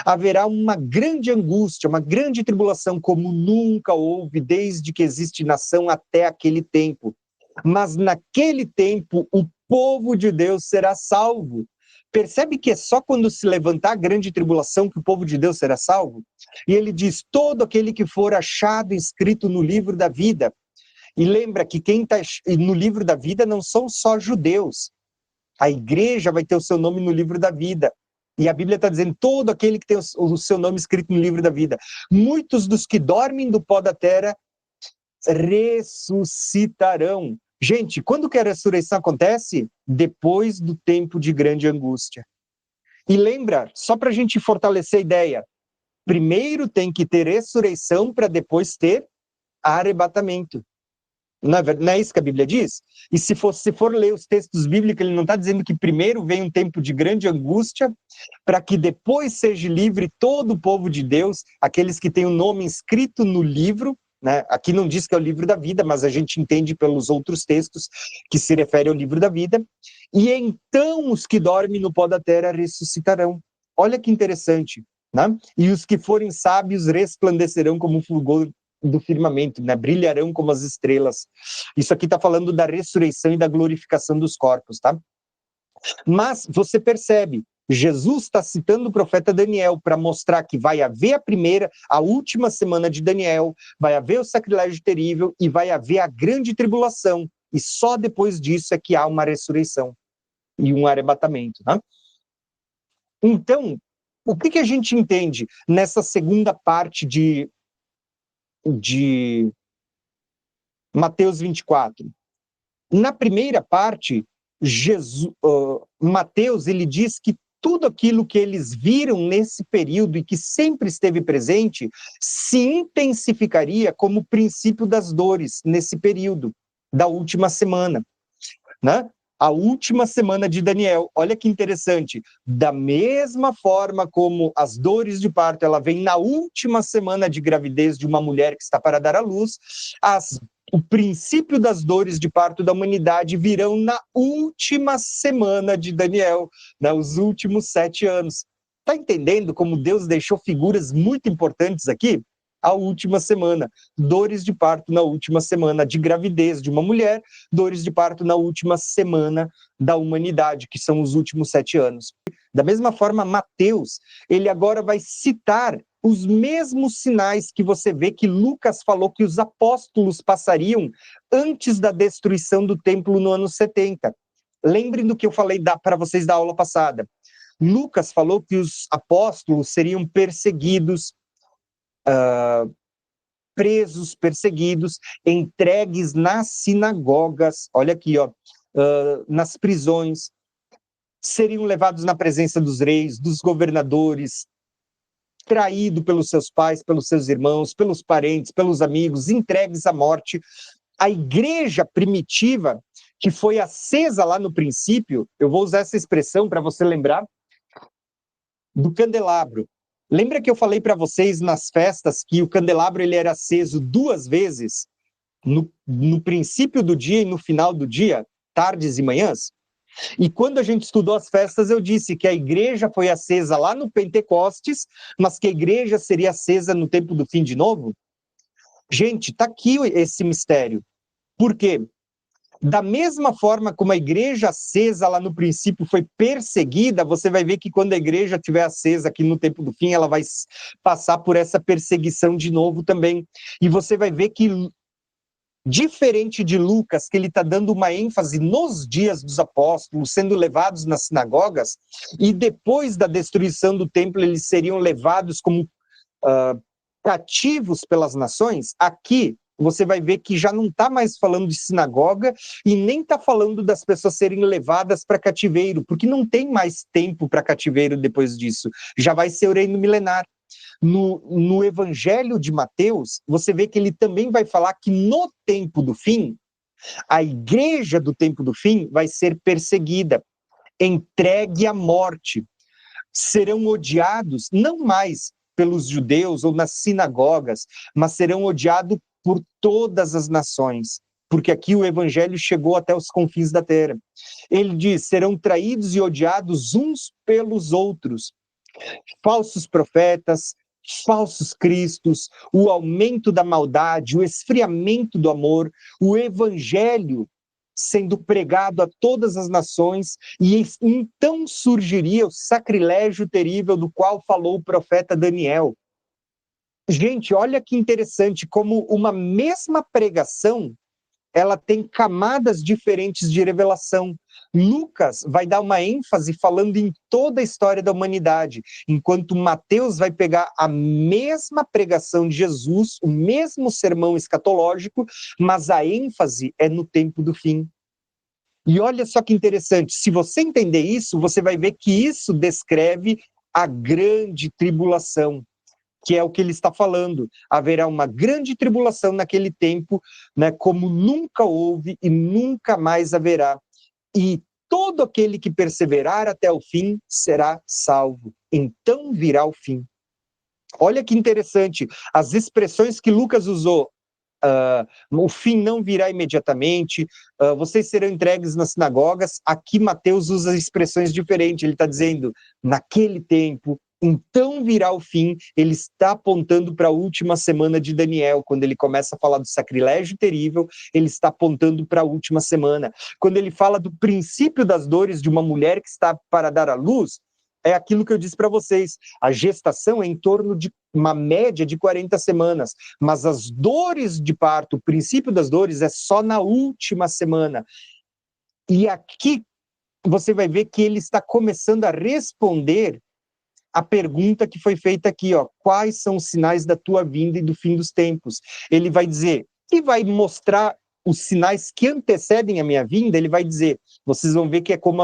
Haverá uma grande angústia, uma grande tribulação, como nunca houve desde que existe nação até aquele tempo. Mas naquele tempo o povo de Deus será salvo. Percebe que é só quando se levantar a grande tribulação que o povo de Deus será salvo? E ele diz, todo aquele que for achado escrito no livro da vida. E lembra que quem está no livro da vida não são só judeus. A igreja vai ter o seu nome no livro da vida. E a Bíblia está dizendo, todo aquele que tem o seu nome escrito no livro da vida. Muitos dos que dormem do pó da terra ressuscitarão. Gente, quando que a ressurreição acontece? Depois do tempo de grande angústia. E lembra, só para a gente fortalecer a ideia, primeiro tem que ter ressurreição para depois ter arrebatamento. Não é isso que a Bíblia diz? E se for ler os textos bíblicos, ele não está dizendo que primeiro vem um tempo de grande angústia, para que depois seja livre todo o povo de Deus, aqueles que têm o nome escrito no livro, né? Aqui não diz que é o livro da vida, mas a gente entende pelos outros textos que se refere ao livro da vida. E então os que dormem no pó da terra ressuscitarão. Olha que interessante, né? E os que forem sábios resplandecerão como o fulgor do firmamento, né? Brilharão como as estrelas. Isso aqui está falando da ressurreição e da glorificação dos corpos, tá? Mas você percebe, Jesus está citando o profeta Daniel para mostrar que vai haver a última semana de Daniel, vai haver o sacrilégio terrível e vai haver a grande tribulação. E só depois disso é que há uma ressurreição e um arrebatamento, né? Então, o que a gente entende nessa segunda parte de Mateus 24? Na primeira parte, Mateus ele diz que tudo aquilo que eles viram nesse período e que sempre esteve presente se intensificaria como princípio das dores nesse período da última semana, né? A última semana de Daniel, olha que interessante, da mesma forma como as dores de parto, ela vem na última semana de gravidez de uma mulher que está para dar à luz, o princípio das dores de parto da humanidade virão na última semana de Daniel, nos últimos 7 anos. Está entendendo como Deus deixou figuras muito importantes aqui? A última semana, dores de parto na última semana de gravidez de uma mulher, dores de parto na última semana da humanidade, que são os últimos 7 anos. Da mesma forma, Mateus, ele agora vai citar os mesmos sinais que você vê que Lucas falou que os apóstolos passariam antes da destruição do templo no ano 70. Lembrem do que eu falei para vocês da aula passada. Lucas falou que os apóstolos seriam perseguidos, presos, perseguidos, entregues nas sinagogas, olha aqui, nas prisões, seriam levados na presença dos reis, dos governadores, traído pelos seus pais, pelos seus irmãos, pelos parentes, pelos amigos, entregues à morte. A igreja primitiva, que foi acesa lá no princípio, eu vou usar essa expressão para você lembrar, do candelabro. Lembra que eu falei para vocês nas festas que o candelabro ele era aceso 2 vezes, no princípio do dia e no final do dia, tardes e manhãs? E quando a gente estudou as festas, eu disse que a igreja foi acesa lá no Pentecostes, mas que a igreja seria acesa no tempo do fim de novo? Gente, está aqui esse mistério. Por quê? Da mesma forma como a igreja acesa lá no princípio foi perseguida, você vai ver que quando a igreja estiver acesa aqui no tempo do fim, ela vai passar por essa perseguição de novo também. E você vai ver que, diferente de Lucas, que ele está dando uma ênfase nos dias dos apóstolos, sendo levados nas sinagogas, e depois da destruição do templo eles seriam levados como cativos pelas nações, aqui você vai ver que já não está mais falando de sinagoga e nem está falando das pessoas serem levadas para cativeiro, porque não tem mais tempo para cativeiro depois disso. Já vai ser o reino milenar. No Evangelho de Mateus, você vê que ele também vai falar que no tempo do fim, a igreja do tempo do fim vai ser perseguida, entregue à morte. Serão odiados não mais pelos judeus ou nas sinagogas, mas serão odiados por todas as nações, porque aqui o evangelho chegou até os confins da terra. Ele diz, serão traídos e odiados uns pelos outros. Falsos profetas, falsos cristos, o aumento da maldade, o esfriamento do amor, o evangelho sendo pregado a todas as nações, e então surgiria o sacrilégio terrível do qual falou o profeta Daniel. Gente, olha que interessante como uma mesma pregação, ela tem camadas diferentes de revelação. Lucas vai dar uma ênfase falando em toda a história da humanidade, enquanto Mateus vai pegar a mesma pregação de Jesus, o mesmo sermão escatológico, mas a ênfase é no tempo do fim. E olha só que interessante, se você entender isso, você vai ver que isso descreve a grande tribulação, que é o que ele está falando. Haverá uma grande tribulação naquele tempo, né, como nunca houve e nunca mais haverá. E todo aquele que perseverar até o fim será salvo. Então virá o fim. Olha que interessante, as expressões que Lucas usou, o fim não virá imediatamente, vocês serão entregues nas sinagogas. Aqui Mateus usa expressões diferentes, ele está dizendo, naquele tempo, então virá o fim. Ele está apontando para a última semana de Daniel, quando ele começa a falar do sacrilégio terrível, ele está apontando para a última semana. Quando ele fala do princípio das dores de uma mulher que está para dar à luz, é aquilo que eu disse para vocês, a gestação é em torno de uma média de 40 semanas, mas as dores de parto, o princípio das dores é só na última semana. E aqui você vai ver que ele está começando a responder a pergunta que foi feita aqui, ó, quais são os sinais da tua vinda e do fim dos tempos? Ele vai dizer, e vai mostrar os sinais que antecedem a minha vinda, ele vai dizer, vocês vão ver que é como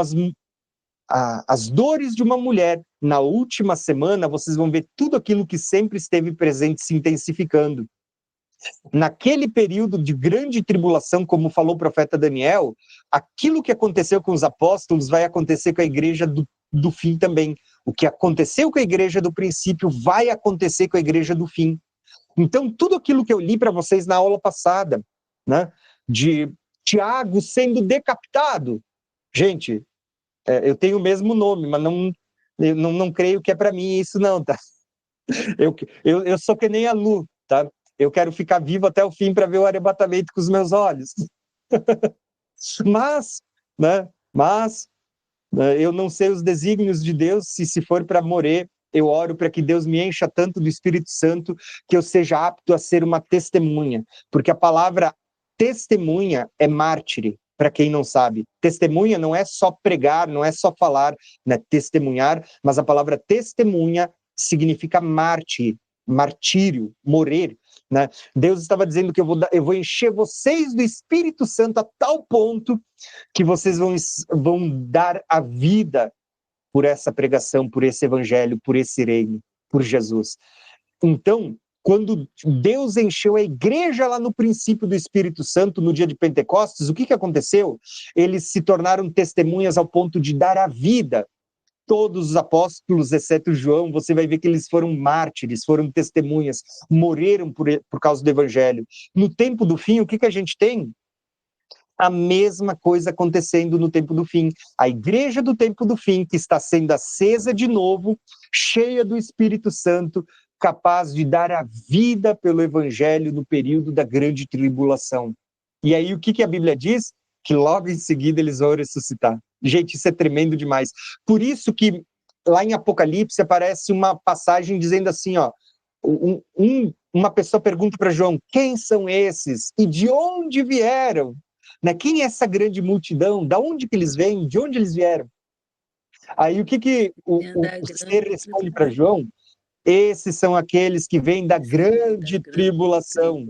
as dores de uma mulher. Na última semana, vocês vão ver tudo aquilo que sempre esteve presente se intensificando. Naquele período de grande tribulação, como falou o profeta Daniel, aquilo que aconteceu com os apóstolos vai acontecer com a igreja do fim também. O que aconteceu com a igreja do princípio vai acontecer com a igreja do fim. Então, tudo aquilo que eu li para vocês na aula passada, né, de Tiago sendo decapitado, gente, eu tenho o mesmo nome, mas não creio que é para mim isso não, tá? Eu sou que nem a Lu, tá? Eu quero ficar vivo até o fim para ver o arrebatamento com os meus olhos. Mas eu não sei os desígnios de Deus, se for para morrer, eu oro para que Deus me encha tanto do Espírito Santo que eu seja apto a ser uma testemunha, porque a palavra testemunha é mártire. Para quem não sabe, testemunha não é só pregar, não é só falar, né? Testemunhar, mas a palavra testemunha significa martírio, morrer, né? Deus estava dizendo que eu vou encher vocês do Espírito Santo a tal ponto que vocês vão dar a vida por essa pregação, por esse evangelho, por esse reino, por Jesus. Então, quando Deus encheu a igreja lá no princípio do Espírito Santo, no dia de Pentecostes, o que aconteceu? Eles se tornaram testemunhas ao ponto de dar a vida. Todos os apóstolos, exceto João, você vai ver que eles foram mártires, foram testemunhas, morreram por causa do evangelho. No tempo do fim, o que a gente tem? A mesma coisa acontecendo no tempo do fim. A igreja do tempo do fim, que está sendo acesa de novo, cheia do Espírito Santo, capaz de dar a vida pelo evangelho no período da grande tribulação. E aí o que a Bíblia diz? Que logo em seguida eles vão ressuscitar. Gente, isso é tremendo demais. Por isso que lá em Apocalipse aparece uma passagem dizendo assim, ó, uma pessoa pergunta para João, quem são esses? E de onde vieram? Né? Quem é essa grande multidão? Da onde que eles vêm? De onde eles vieram? Aí o que o ser responde para João? Esses são aqueles que vêm da grande tribulação,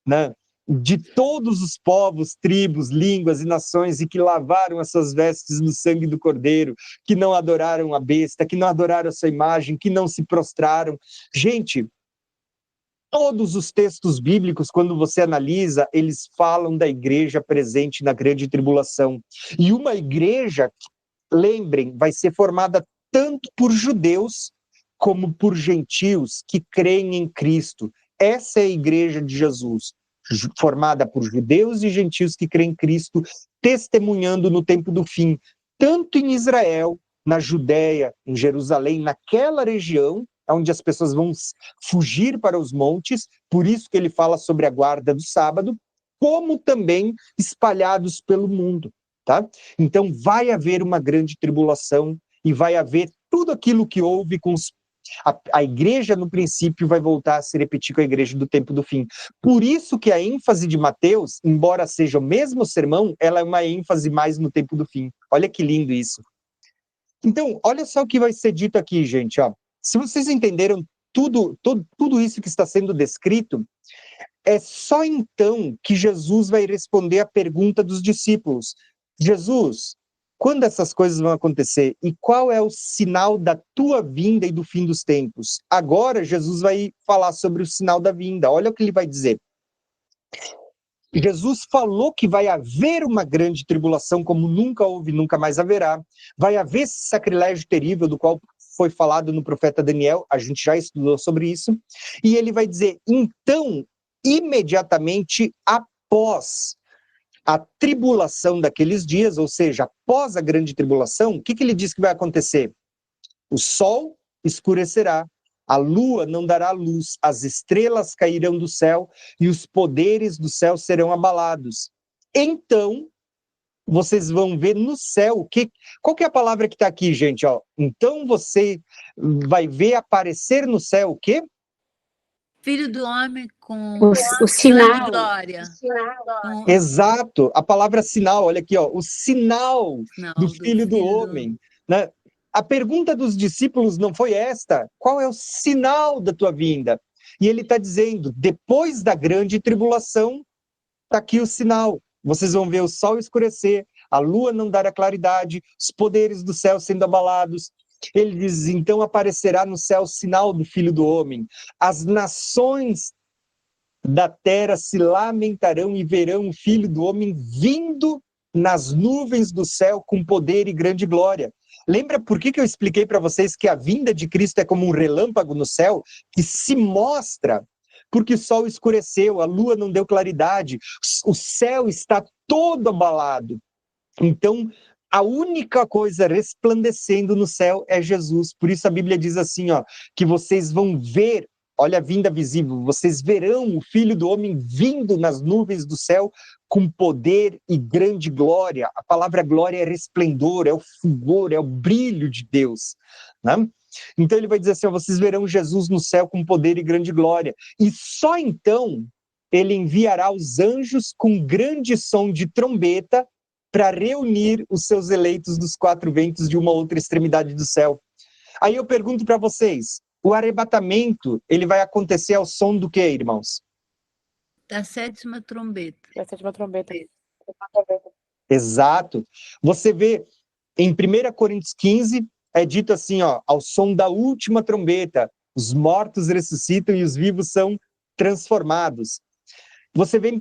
né? De todos os povos, tribos, línguas e nações, e que lavaram as suas vestes no sangue do Cordeiro, que não adoraram a besta, que não adoraram a sua imagem, que não se prostraram. Gente, todos os textos bíblicos, quando você analisa, eles falam da igreja presente na grande tribulação. E uma igreja, lembrem, vai ser formada tanto por judeus como por gentios que creem em Cristo. Essa é a igreja de Jesus, formada por judeus e gentios que creem em Cristo, testemunhando no tempo do fim, tanto em Israel, na Judéia, em Jerusalém, naquela região, onde as pessoas vão fugir para os montes, por isso que ele fala sobre a guarda do sábado, como também espalhados pelo mundo, tá? Então vai haver uma grande tribulação e vai haver tudo aquilo que houve com a igreja no princípio vai voltar a se repetir com a igreja do tempo do fim. Por isso que a ênfase de Mateus, embora seja o mesmo sermão, ela é uma ênfase mais no tempo do fim. Olha que lindo isso. Então, olha só o que vai ser dito aqui, gente. Ó. Se vocês entenderam tudo isso que está sendo descrito, é só então que Jesus vai responder a pergunta dos discípulos. Jesus, quando essas coisas vão acontecer? E qual é o sinal da tua vinda e do fim dos tempos? Agora, Jesus vai falar sobre o sinal da vinda. Olha o que ele vai dizer. Jesus falou que vai haver uma grande tribulação, como nunca houve, nunca mais haverá. Vai haver esse sacrilégio terrível, do qual foi falado no profeta Daniel. A gente já estudou sobre isso. E ele vai dizer, então, imediatamente após a tribulação daqueles dias, ou seja, após a grande tribulação, o que ele diz que vai acontecer? O sol escurecerá, a lua não dará luz, as estrelas cairão do céu e os poderes do céu serão abalados. Então, vocês vão ver no céu, qual que é a palavra que está aqui, gente? Ó, então você vai ver aparecer no céu o quê? Filho do homem com O grande sinal. glória. Exato, a palavra sinal, olha aqui, ó, o sinal do Filho do Homem. Né? A pergunta dos discípulos não foi esta: qual é o sinal da tua vinda? E ele está dizendo, depois da grande tribulação, está aqui o sinal. Vocês vão ver o sol escurecer, a lua não dar a claridade, os poderes do céu sendo abalados. Ele diz, então aparecerá no céu o sinal do Filho do Homem. As nações da terra se lamentarão e verão o Filho do Homem vindo nas nuvens do céu com poder e grande glória. Lembra por que eu expliquei para vocês que a vinda de Cristo é como um relâmpago no céu, que se mostra porque o sol escureceu, a lua não deu claridade, o céu está todo abalado. Então, a única coisa resplandecendo no céu é Jesus. Por isso a Bíblia diz assim, ó, que vocês vão ver, olha a vinda visível, vocês verão o Filho do Homem vindo nas nuvens do céu com poder e grande glória. A palavra glória é resplendor, é o fulgor, é o brilho de Deus, né? Então ele vai dizer assim, ó, vocês verão Jesus no céu com poder e grande glória. E só então ele enviará os anjos com grande som de trombeta para reunir os seus eleitos dos quatro ventos de uma outra extremidade do céu. Aí eu pergunto para vocês, o arrebatamento, ele vai acontecer ao som do quê, irmãos? Da sétima trombeta. Da sétima trombeta. Exato. Você vê em 1 Coríntios 15, é dito assim, ó, ao som da última trombeta, os mortos ressuscitam e os vivos são transformados. Você vê em 1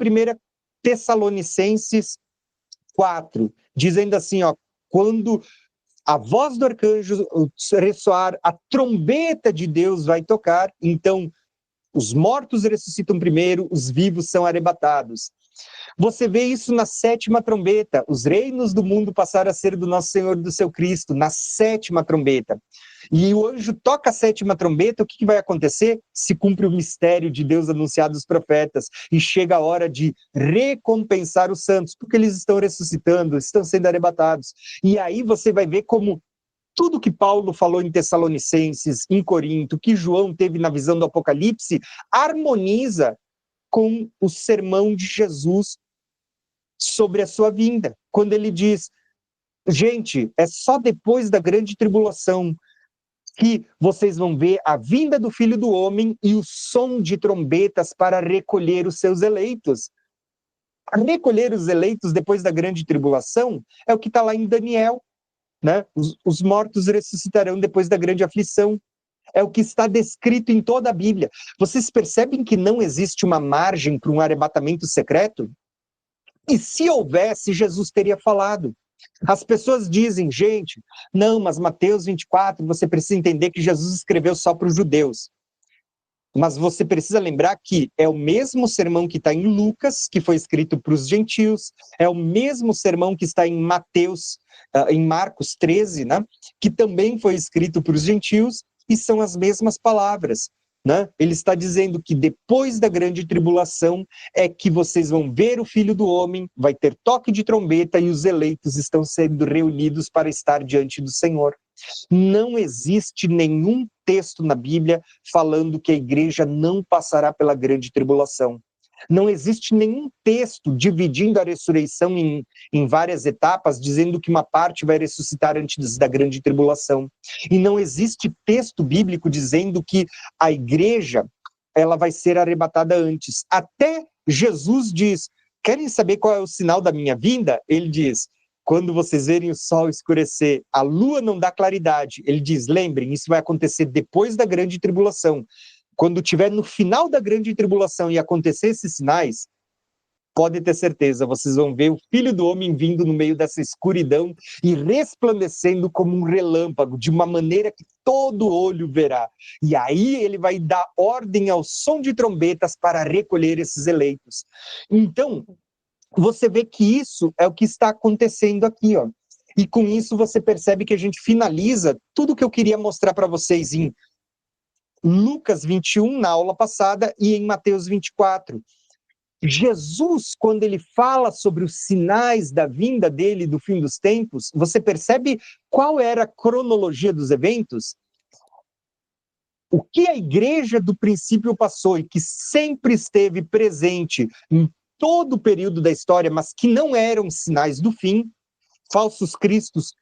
Tessalonicenses 4, dizendo assim, ó, quando a voz do arcanjo ressoar, a trombeta de Deus vai tocar, então os mortos ressuscitam primeiro, os vivos são arrebatados. Você vê isso na sétima trombeta, os reinos do mundo passaram a ser do nosso Senhor e do seu Cristo, na sétima trombeta. E o anjo toca a sétima trombeta, o que vai acontecer? Se cumpre o mistério de Deus anunciado aos profetas, e chega a hora de recompensar os santos, porque eles estão ressuscitando, estão sendo arrebatados. E aí você vai ver como tudo que Paulo falou em Tessalonicenses, em Corinto, que João teve na visão do Apocalipse, harmoniza com o sermão de Jesus sobre a sua vinda. Quando ele diz, gente, é só depois da grande tribulação que vocês vão ver a vinda do Filho do Homem e o som de trombetas para recolher os seus eleitos. Recolher os eleitos depois da grande tribulação é o que está lá em Daniel, né? Os mortos ressuscitarão depois da grande aflição. É o que está descrito em toda a Bíblia. Vocês percebem que não existe uma margem para um arrebatamento secreto? E se houvesse, Jesus teria falado. As pessoas dizem, gente, não, mas Mateus 24, você precisa entender que Jesus escreveu só para os judeus. Mas você precisa lembrar que é o mesmo sermão que está em Lucas, que foi escrito para os gentios, é o mesmo sermão que está em Mateus, em Marcos 13, né, que também foi escrito para os gentios, e são as mesmas palavras. Né? Ele está dizendo que depois da grande tribulação é que vocês vão ver o Filho do Homem, vai ter toque de trombeta e os eleitos estão sendo reunidos para estar diante do Senhor. Não existe nenhum texto na Bíblia falando que a igreja não passará pela grande tribulação. Não existe nenhum texto dividindo a ressurreição em várias etapas, dizendo que uma parte vai ressuscitar antes da grande tribulação. E não existe texto bíblico dizendo que a igreja ela vai ser arrebatada antes. Até Jesus diz, querem saber qual é o sinal da minha vinda? Ele diz, quando vocês verem o sol escurecer, a lua não dá claridade. Ele diz, lembrem, isso vai acontecer depois da grande tribulação. Quando estiver no final da grande tribulação e acontecer esses sinais, pode ter certeza, vocês vão ver o Filho do Homem vindo no meio dessa escuridão e resplandecendo como um relâmpago, de uma maneira que todo olho verá. E aí ele vai dar ordem ao som de trombetas para recolher esses eleitos. Então, você vê que isso é o que está acontecendo aqui, ó. E com isso você percebe que a gente finaliza tudo que eu queria mostrar para vocês em Lucas 21, na aula passada, e em Mateus 24. Jesus, quando ele fala sobre os sinais da vinda dele, do fim dos tempos, você percebe qual era a cronologia dos eventos? O que a igreja do princípio passou e que sempre esteve presente em todo o período da história, mas que não eram sinais do fim, falsos cristos,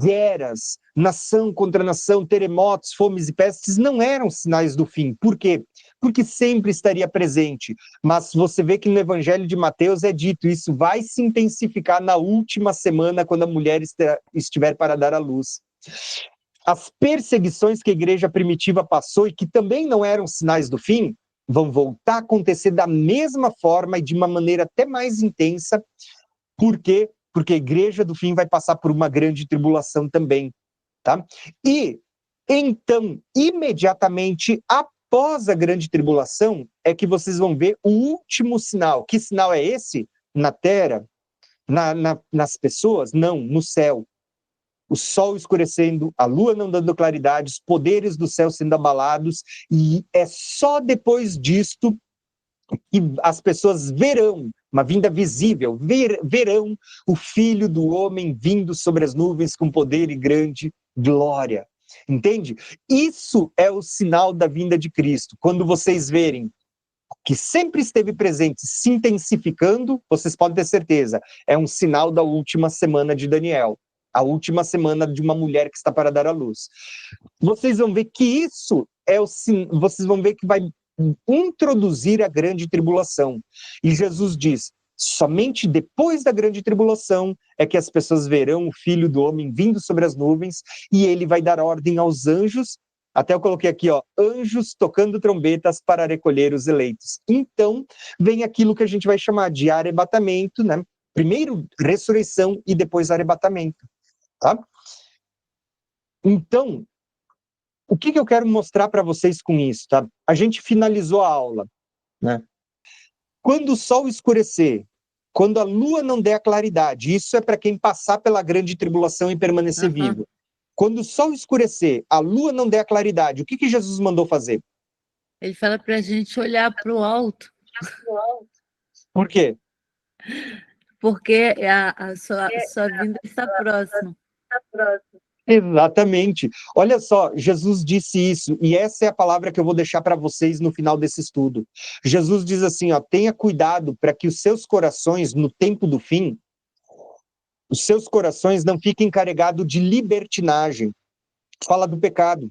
guerras, nação contra nação, terremotos, fomes e pestes, não eram sinais do fim. Por quê? Porque sempre estaria presente. Mas você vê que no Evangelho de Mateus é dito, isso vai se intensificar na última semana, quando a mulher estiver para dar à luz. As perseguições que a igreja primitiva passou e que também não eram sinais do fim, vão voltar a acontecer da mesma forma e de uma maneira até mais intensa. Por quê? Porque a igreja do fim vai passar por uma grande tribulação também, tá? E, então, imediatamente após a grande tribulação, é que vocês vão ver o último sinal. Que sinal é esse? Na terra? Nas pessoas? Não, no céu. O sol escurecendo, a lua não dando claridade, os poderes do céu sendo abalados, e é só depois disto que as pessoas verão uma vinda visível, verão o Filho do Homem vindo sobre as nuvens com poder e grande glória. Entende? Isso é o sinal da vinda de Cristo. Quando vocês verem que sempre esteve presente, se intensificando, vocês podem ter certeza, é um sinal da última semana de Daniel, a última semana de uma mulher que está para dar à luz. Vocês vão ver que isso é vocês vão ver que vai introduzir a grande tribulação. E Jesus diz, somente depois da grande tribulação é que as pessoas verão o Filho do Homem vindo sobre as nuvens, e ele vai dar ordem aos anjos, até eu coloquei aqui, ó, anjos tocando trombetas para recolher os eleitos. Então, vem aquilo que a gente vai chamar de arrebatamento, né? Primeiro ressurreição e depois arrebatamento, tá? Então, o que eu quero mostrar para vocês com isso, tá? A gente finalizou a aula, né? Quando o sol escurecer, quando a lua não der a claridade, isso é para quem passar pela grande tribulação e permanecer vivo. Quando o sol escurecer, a lua não der a claridade, o que Jesus mandou fazer? Ele fala para a gente olhar para o alto. Por quê? Porque a sua vinda está próxima. Exatamente. Olha só, Jesus disse isso, e essa é a palavra que eu vou deixar para vocês no final desse estudo. Jesus diz assim, ó, tenha cuidado para que os seus corações, no tempo do fim, os seus corações não fiquem carregados de libertinagem. Fala do pecado,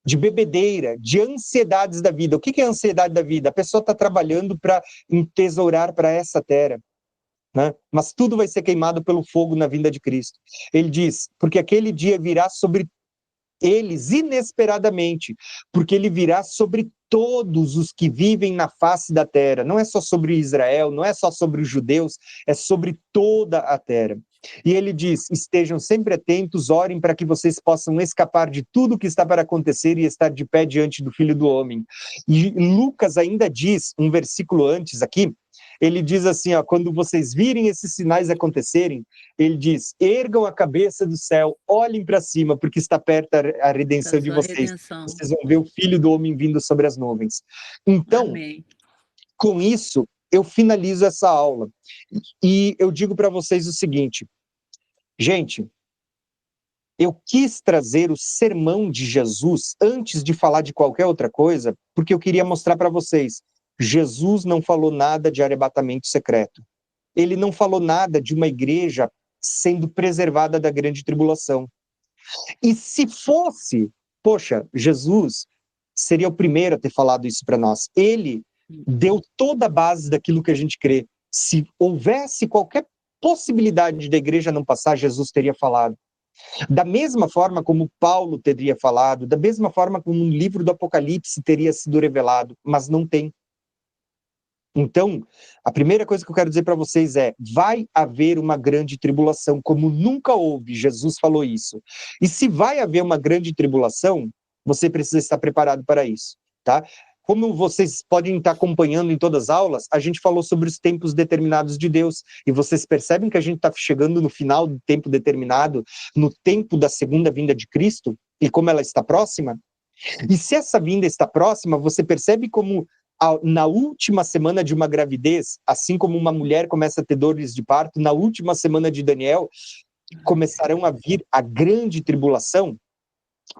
de bebedeira, de ansiedades da vida. O que é a ansiedade da vida? A pessoa está trabalhando para entesourar para essa terra, né? Mas tudo vai ser queimado pelo fogo na vinda de Cristo. Ele diz, porque aquele dia virá sobre eles inesperadamente, porque ele virá sobre todos os que vivem na face da terra. Não é só sobre Israel, não é só sobre os judeus, é sobre toda a terra. E ele diz, estejam sempre atentos, orem para que vocês possam escapar de tudo que está para acontecer e estar de pé diante do Filho do Homem. E Lucas ainda diz, um versículo antes aqui, ele diz assim, ó, quando vocês virem esses sinais acontecerem, ele diz, ergam a cabeça do céu, olhem para cima, porque está perto a redenção de vocês. Redenção. Vocês vão ver o Filho do Homem vindo sobre as nuvens. Então, Amém. Com isso, eu finalizo essa aula. E eu digo para vocês o seguinte, gente, eu quis trazer o sermão de Jesus antes de falar de qualquer outra coisa, porque eu queria mostrar para vocês, Jesus não falou nada de arrebatamento secreto. Ele não falou nada de uma igreja sendo preservada da grande tribulação. E se fosse, poxa, Jesus seria o primeiro a ter falado isso para nós. Ele deu toda a base daquilo que a gente crê. Se houvesse qualquer possibilidade da igreja não passar, Jesus teria falado. Da mesma forma como Paulo teria falado, da mesma forma como no livro do Apocalipse teria sido revelado, mas não tem. Então, a primeira coisa que eu quero dizer para vocês é: vai haver uma grande tribulação, como nunca houve. Jesus falou isso. E se vai haver uma grande tribulação, você precisa estar preparado para isso, tá? Como vocês podem estar acompanhando em todas as aulas, a gente falou sobre os tempos determinados de Deus. E vocês percebem que a gente está chegando no final do tempo determinado, no tempo da segunda vinda de Cristo, e como ela está próxima? E se essa vinda está próxima, você percebe como na última semana de uma gravidez, assim como uma mulher começa a ter dores de parto, na última semana de Daniel, começarão a vir a grande tribulação,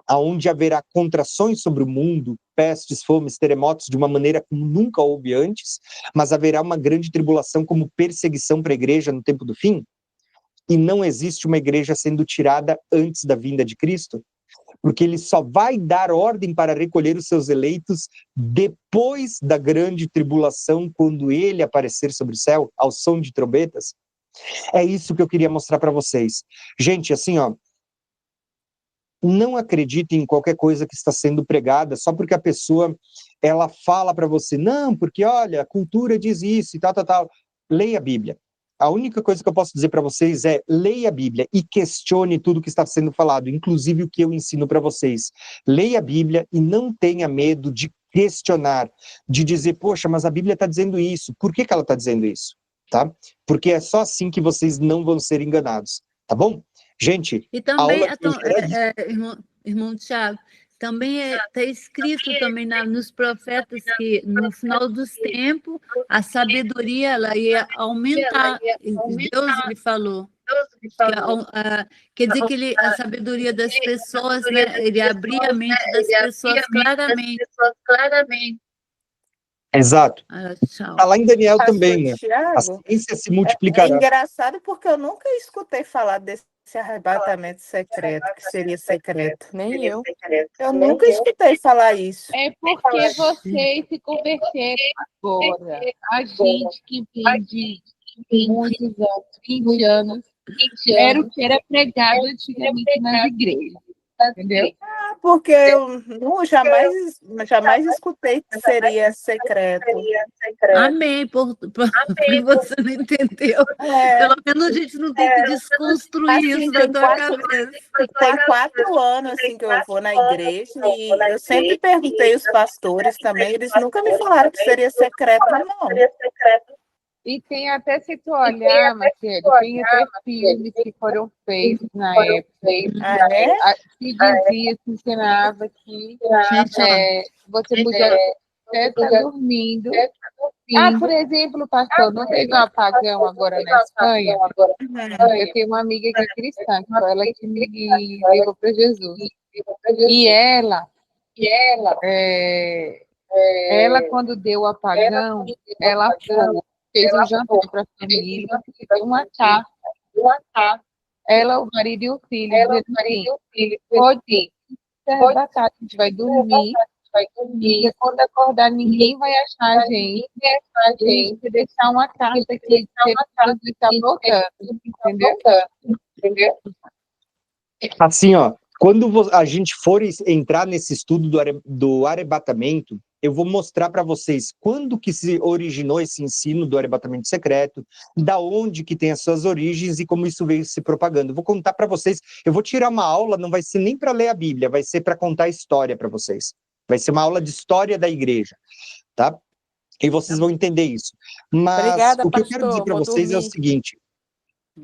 aonde haverá contrações sobre o mundo, pestes, fomes, terremotos, de uma maneira como nunca houve antes, mas haverá uma grande tribulação como perseguição para a igreja no tempo do fim, e não existe uma igreja sendo tirada antes da vinda de Cristo, porque ele só vai dar ordem para recolher os seus eleitos depois da grande tribulação, quando ele aparecer sobre o céu, ao som de trombetas. É isso que eu queria mostrar para vocês. Gente, assim, ó, não acredite em qualquer coisa que está sendo pregada só porque a pessoa, ela fala para você, não, porque olha, a cultura diz isso e tal, tal, tal. Leia a Bíblia. A única coisa que eu posso dizer para vocês é, leia a Bíblia e questione tudo que está sendo falado, inclusive o que eu ensino para vocês. Leia a Bíblia e não tenha medo de questionar, de dizer, poxa, mas a Bíblia está dizendo isso, por que ela está dizendo isso? Tá? Porque é só assim que vocês não vão ser enganados, tá bom? Gente, E a também, aula de hoje era isso. irmão Tiago, também está escrito também nos profetas que no final dos tempos a sabedoria ela ia aumentar. Deus lhe falou. Quer dizer que a sabedoria das pessoas, né? Ele abria a mente das pessoas claramente. Exato. Tchau. Está lá em Daniel Pastor também, né? A Tiago, ciência se é multiplicará. engraçado porque eu nunca escutei falar desse arrebatamento secreto, que seria secreto. Nem eu. Eu nunca escutei falar isso. É porque vocês se converteram agora. A gente que vem de muitos anos, 20 anos, era o que era pregado antigamente nas igrejas. Entendeu? Porque eu jamais escutei que seria secreto. Amém, porque você não entendeu. Pelo menos a gente não tem que desconstruir Assim, isso na tua cabeça. Tem 4 anos assim, que eu vou na igreja e eu sempre perguntei aos pastores também, eles nunca me falaram que seria secreto, não. E tem até, se tu olhar, Marcelo, tem até filmes que foram feitos na época. Se dizia, se ensinava que você podia até estar dormindo. Por exemplo, pastor, não teve um apagão agora na Espanha? Eu tenho uma amiga que é cristã, que foi ela que me levou para Jesus. E ela, quando deu o apagão, ela fez um jantar para a família, deu uma carta. Ela, o marido e o filho, dizendo assim, pode arrebatar, a gente vai dormir, e quando acordar ninguém vai achar a gente deixar uma carta que está voltando, entendeu? Assim, ó, quando a gente for entrar nesse estudo do arrebatamento, eu vou mostrar para vocês quando que se originou esse ensino do arrebatamento secreto, da onde que tem as suas origens e como isso veio se propagando. Eu vou contar para vocês, eu vou tirar uma aula, não vai ser nem para ler a Bíblia, vai ser para contar a história para vocês. Vai ser uma aula de história da igreja, tá? E vocês vão entender isso. Mas Obrigada, o que eu quero dizer para vocês é o dormir. seguinte.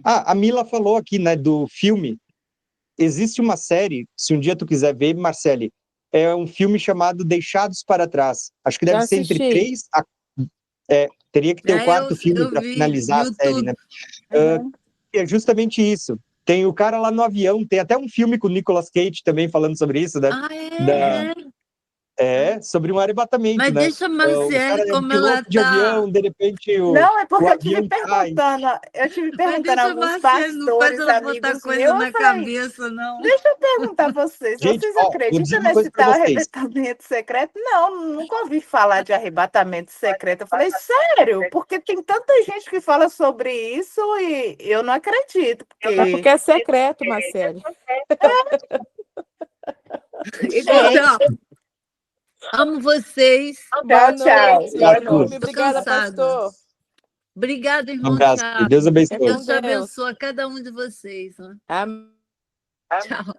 A Mila falou aqui, né, do filme. Existe uma série, se um dia tu quiser ver, Marcele, é um filme chamado Deixados para Trás. Acho que deve ser entre 3 a... teria que ter o 4º filme para finalizar a série, né? É justamente isso. Tem o cara lá no avião, tem até um filme com o Nicolas Cage também falando sobre isso, né? Sobre um arrebatamento, mas né? deixa a Marcele como ela de avião, de repente Não, é porque o eu tive avião cai. perguntando a alguns pastores, amigos meus, eu falei, não. deixa eu perguntar a vocês, Gente, vocês vou dizer acreditam uma coisa nesse pra tal vocês. arrebatamento secreto? Não, nunca ouvi falar de arrebatamento secreto. Eu falei, sério? Porque tem tanta gente que fala sobre isso e eu não acredito. Porque é secreto, Marcele. Então, Amo vocês. Boa Tchau. noite. Tchau. Boa noite. Tô Obrigada, cansada. pastor. Obrigada, Um irmão abraço. Thiago. Deus Que abençoe. Deus te Com Deus. abençoe a cada um de vocês. Né? Amém. Tchau.